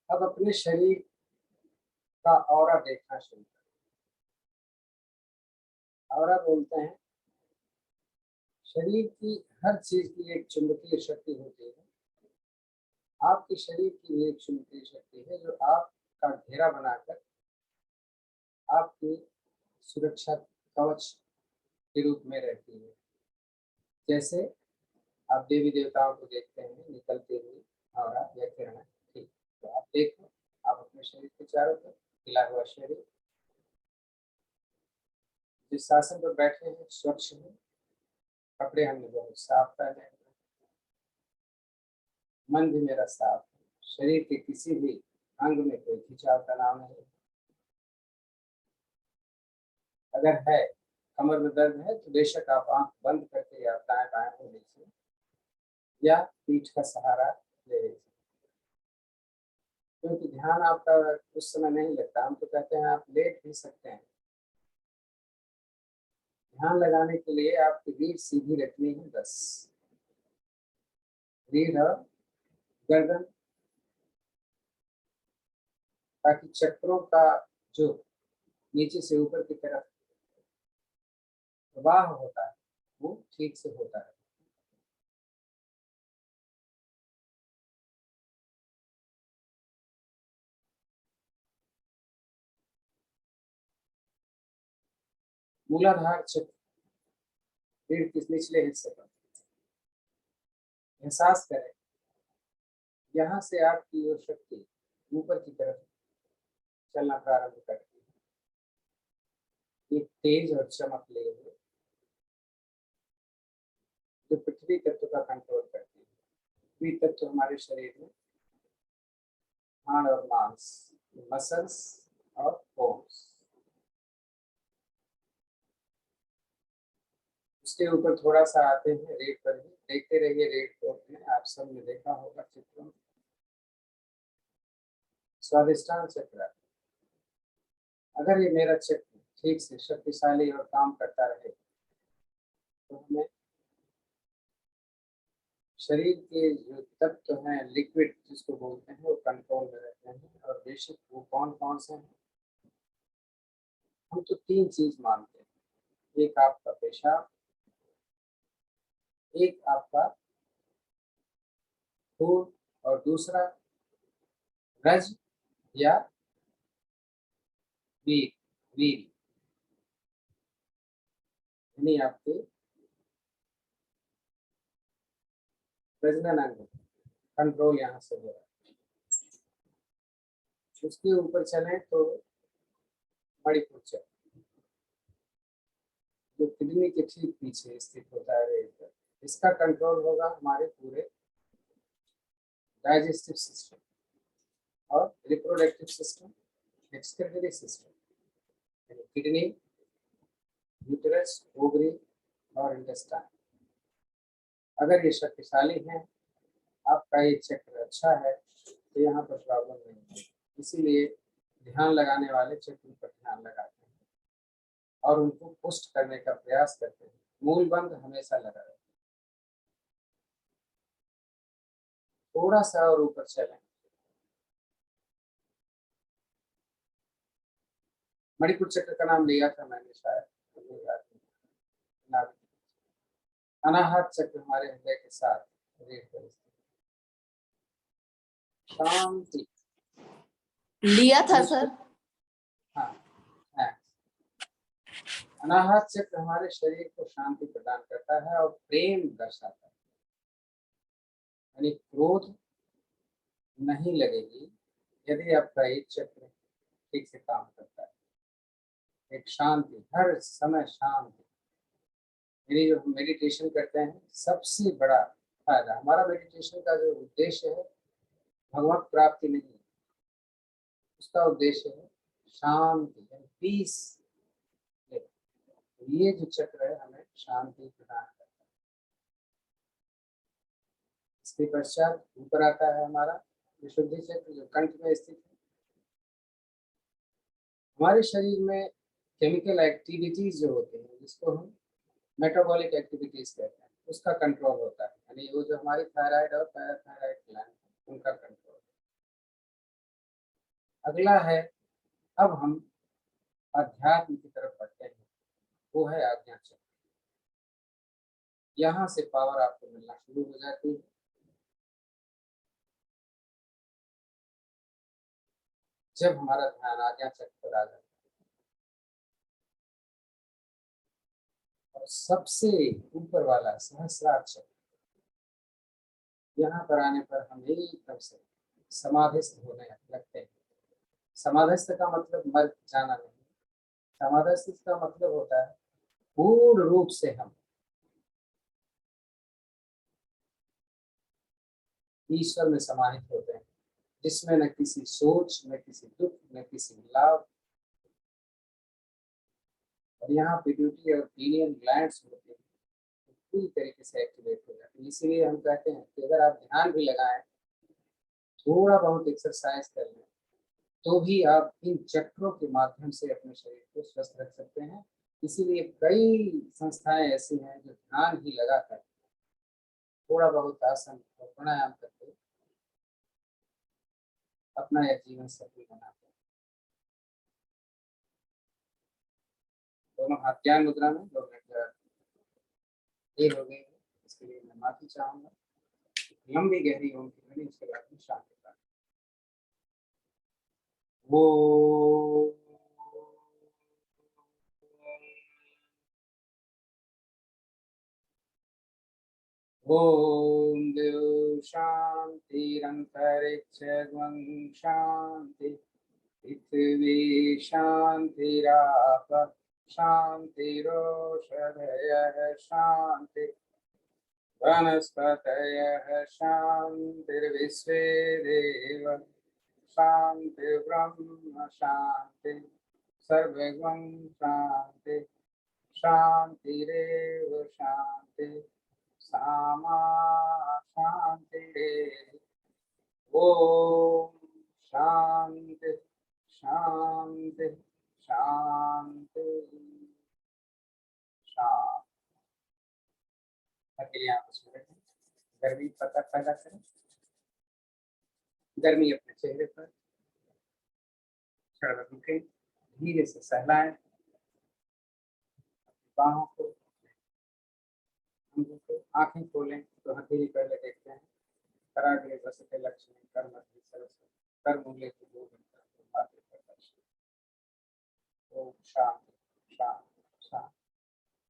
अब अपने शरीर का ऑरा देखना शुरू करें। और आप बोलते हैं शरीर की हर चीज की एक चुंबकीय शक्ति होती है। आपके शरीर की भी एक चुंबकीय शक्ति है जो आपका घेरा बनाकर आपकी सुरक्षा कवच के रूप में रहती है। जैसे आप देवी देवताओं को देखते हैं निकलते हुए और या किरण, ठीक, तो आप देखो आप अपने शरीर के चारों तरफ खिला हुआ शरीर, जिस आसन पर बैठे हैं स्वच्छ है, कपड़े हमने बहुत साफ पहने हैं, मन भी मेरा साफ है, शरीर के किसी भी अंग में कोई खिंचाव तनाव नहीं। अगर है कमर में दर्द है तो बेशक आप आंख बंद करके या दाएं बाएं हो लीजिए या पीठ का सहारा ले लीजिए, क्योंकि ध्यान आपका उस समय नहीं लगता। हम तो कहते हैं आप लेट भी सकते हैं। ध्यान लगाने के लिए आपकी रीढ़ सीधी रखनी है, बस रीढ़ और गर्दन, ताकि चक्रों का जो नीचे से ऊपर की तरफ प्रवाह होता है वो ठीक से होता है। मूलाधार चक्र रीढ़ के निचले हिस्से पर एहसास करें, यहाँ से आपकी वो शक्ति ऊपर की तरफ चलना प्रारंभ करती है, एक तेज और चमक लिए हुए जो पृथ्वी तत्व का कंट्रोल करती है। पृथ्वी तत्व हमारे शरीर में हाड़ और मांस, मसल्स और बोन्स, उसके ऊपर थोड़ा सा आते हैं रेड पर ही, देखते रहिए। रेड कोट में आप सब ने देखा होगा चित्रों में स्वादिष्टान चक्र। अगर ये मेरा चक्र ठीक से शक्तिशाली और काम करता रहे तो हमें शरीर के जो तत्व हैं लिक्विड जिसको बोलते हैं वो कंट्रोल में रहते हैं। और बेशक वो कौन कौन से हैं, हम तो तीन चीज मानते हैं, एक आपका पेशाब, एक आपका खून और दूसरा रज या वीर वीर, यानी आपके प्रजनन अंग कंट्रोल यहाँ से हो रहा है। उसके ऊपर चले तो मणिपुर चक्र जो किडनी के ठीक पीछे स्थित होता है रेड पर, इसका कंट्रोल होगा हमारे पूरे डाइजेस्टिव सिस्टम और reproductive system, excretory system, kidney, uterus, ovary और इंटेस्टाइन। अगर ये शक्तिशाली है, आपका ये चक्र अच्छा है, तो यहाँ पर प्रॉब्लम नहीं है। इसीलिए ध्यान लगाने वाले चक्र पर ध्यान लगाते हैं और उनको पुष्ट करने का प्रयास करते हैं। मूल बंध हमेशा लगा रहता है। थोड़ा सा और ऊपर चलें, मणिपुर चक्र का नाम लिया था मैंने शायद, अनाहत चक्र हमारे हृदय के साथ शांति लिया था सर। हाँ, अनाहत चक्र हमारे शरीर को शांति प्रदान करता है और प्रेम दर्शाता है, यानी क्रोध नहीं लगेगी यदि आपका एक चक्र ठीक से काम करता है। एक शांति, हर समय शांति, यानी जो हम मेडिटेशन करते हैं सबसे बड़ा फायदा, हमारा मेडिटेशन का जो उद्देश्य है भगवत प्राप्ति नहीं है, उसका उद्देश्य है शांति, पीस। ये जो चक्र है हमें शांति प्रदान करता है। इसके पश्चात ऊपर आता है हमारा विशुद्धि चक्र जो कंठ में स्थित है। हमारे शरीर में केमिकल एक्टिविटीज जो होते हैं जिसको हम मेटाबॉलिक एक्टिविटीज कहते हैं, उसका कंट्रोल होता है, यानी वो जो हमारी थायराइड और पैराथायराइड ग्लैंड उनका कंट्रोल। अगला है, अब हम अध्यात्म की तरफ बढ़ते हैं। वो है आज्ञा चक्र। यहाँ से पावर आपको मिलना शुरू हो जाती है। जब हमारा ध्यान आज्ञा चक्र पर आ जाता है और सबसे ऊपर वाला सहस्रार चक्र, यहाँ पर आने पर हम एकदम से समाधिस्थ होने लगते हैं। समाधिस्थ का मतलब मर जाना नहीं, समाधिस्थ का मतलब होता है पूर्ण रूप से हम ईश्वर में समाहित होते हैं, जिसमें न किसी सोच, न किसी दुख, न किसी लाभ। और यहाँ पिट्यूटरी और पीनियल ग्लैंड्स होते हैं, पूरी तरीके से एक्टिवेट हो जाते हैं। इसीलिए हम कहते हैं कि अगर आप ध्यान भी लगाएं, थोड़ा बहुत एक्सरसाइज कर लें, तो भी आप इन चक्रों के माध्यम से अपने शरीर को स्वस्थ रख सकते हैं। इसीलिए कई संस्थाएं ऐसी हैं जो ध्यान ही लगाकर, थोड़ा बहुत आसन और प्राणायाम करके अपना यह जीवन सफल बनाते हैं। दोनों हाथ ज्ञान मुद्रा में 2 मिनट देर हो गई है, इसके लिए मैं माफी चाहूंगा। लंबी गहरी ओम की ध्वनि, उसके बाद में शांति का वो। ओम देव शांतिरंतरिक्ष शांति, पृथ्वी शांतिराप शांतिरोषधयः शांति, वनस्पतयः शांतिर्विश्वे देव शांतिर्ब्रह्म शांति, सर्वगं शांति, शांतिरेव शांति, सामा शांतिरेव। ओम शांति शांति शांति शांति। अकेले आपस में बैठे, गर्मी पता पैदा करें, गर्मी अपने चेहरे पर क्षण रुकें, धीरे से सहलाएं बाहों को, अंगों को, आंखें खोलें तो हथेली पहले देखते हैं। कराग्रे बसते लक्ष्मी कर मध्य सरस्वती, कर मूले को 2 घंटा माथे पर दर्शन। ओम शांति शांति शांति।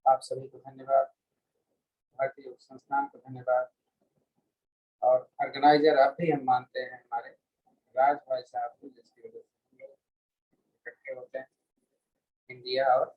आप सभी को धन्यवाद, भारतीय योग संस्थान को धन्यवाद, और ऑर्गेनाइजर आप भी हम मानते हैं हमारे राज भाई साहब को, जिसकी वजह से हम लोग इकट्ठे होते हैं इंडिया और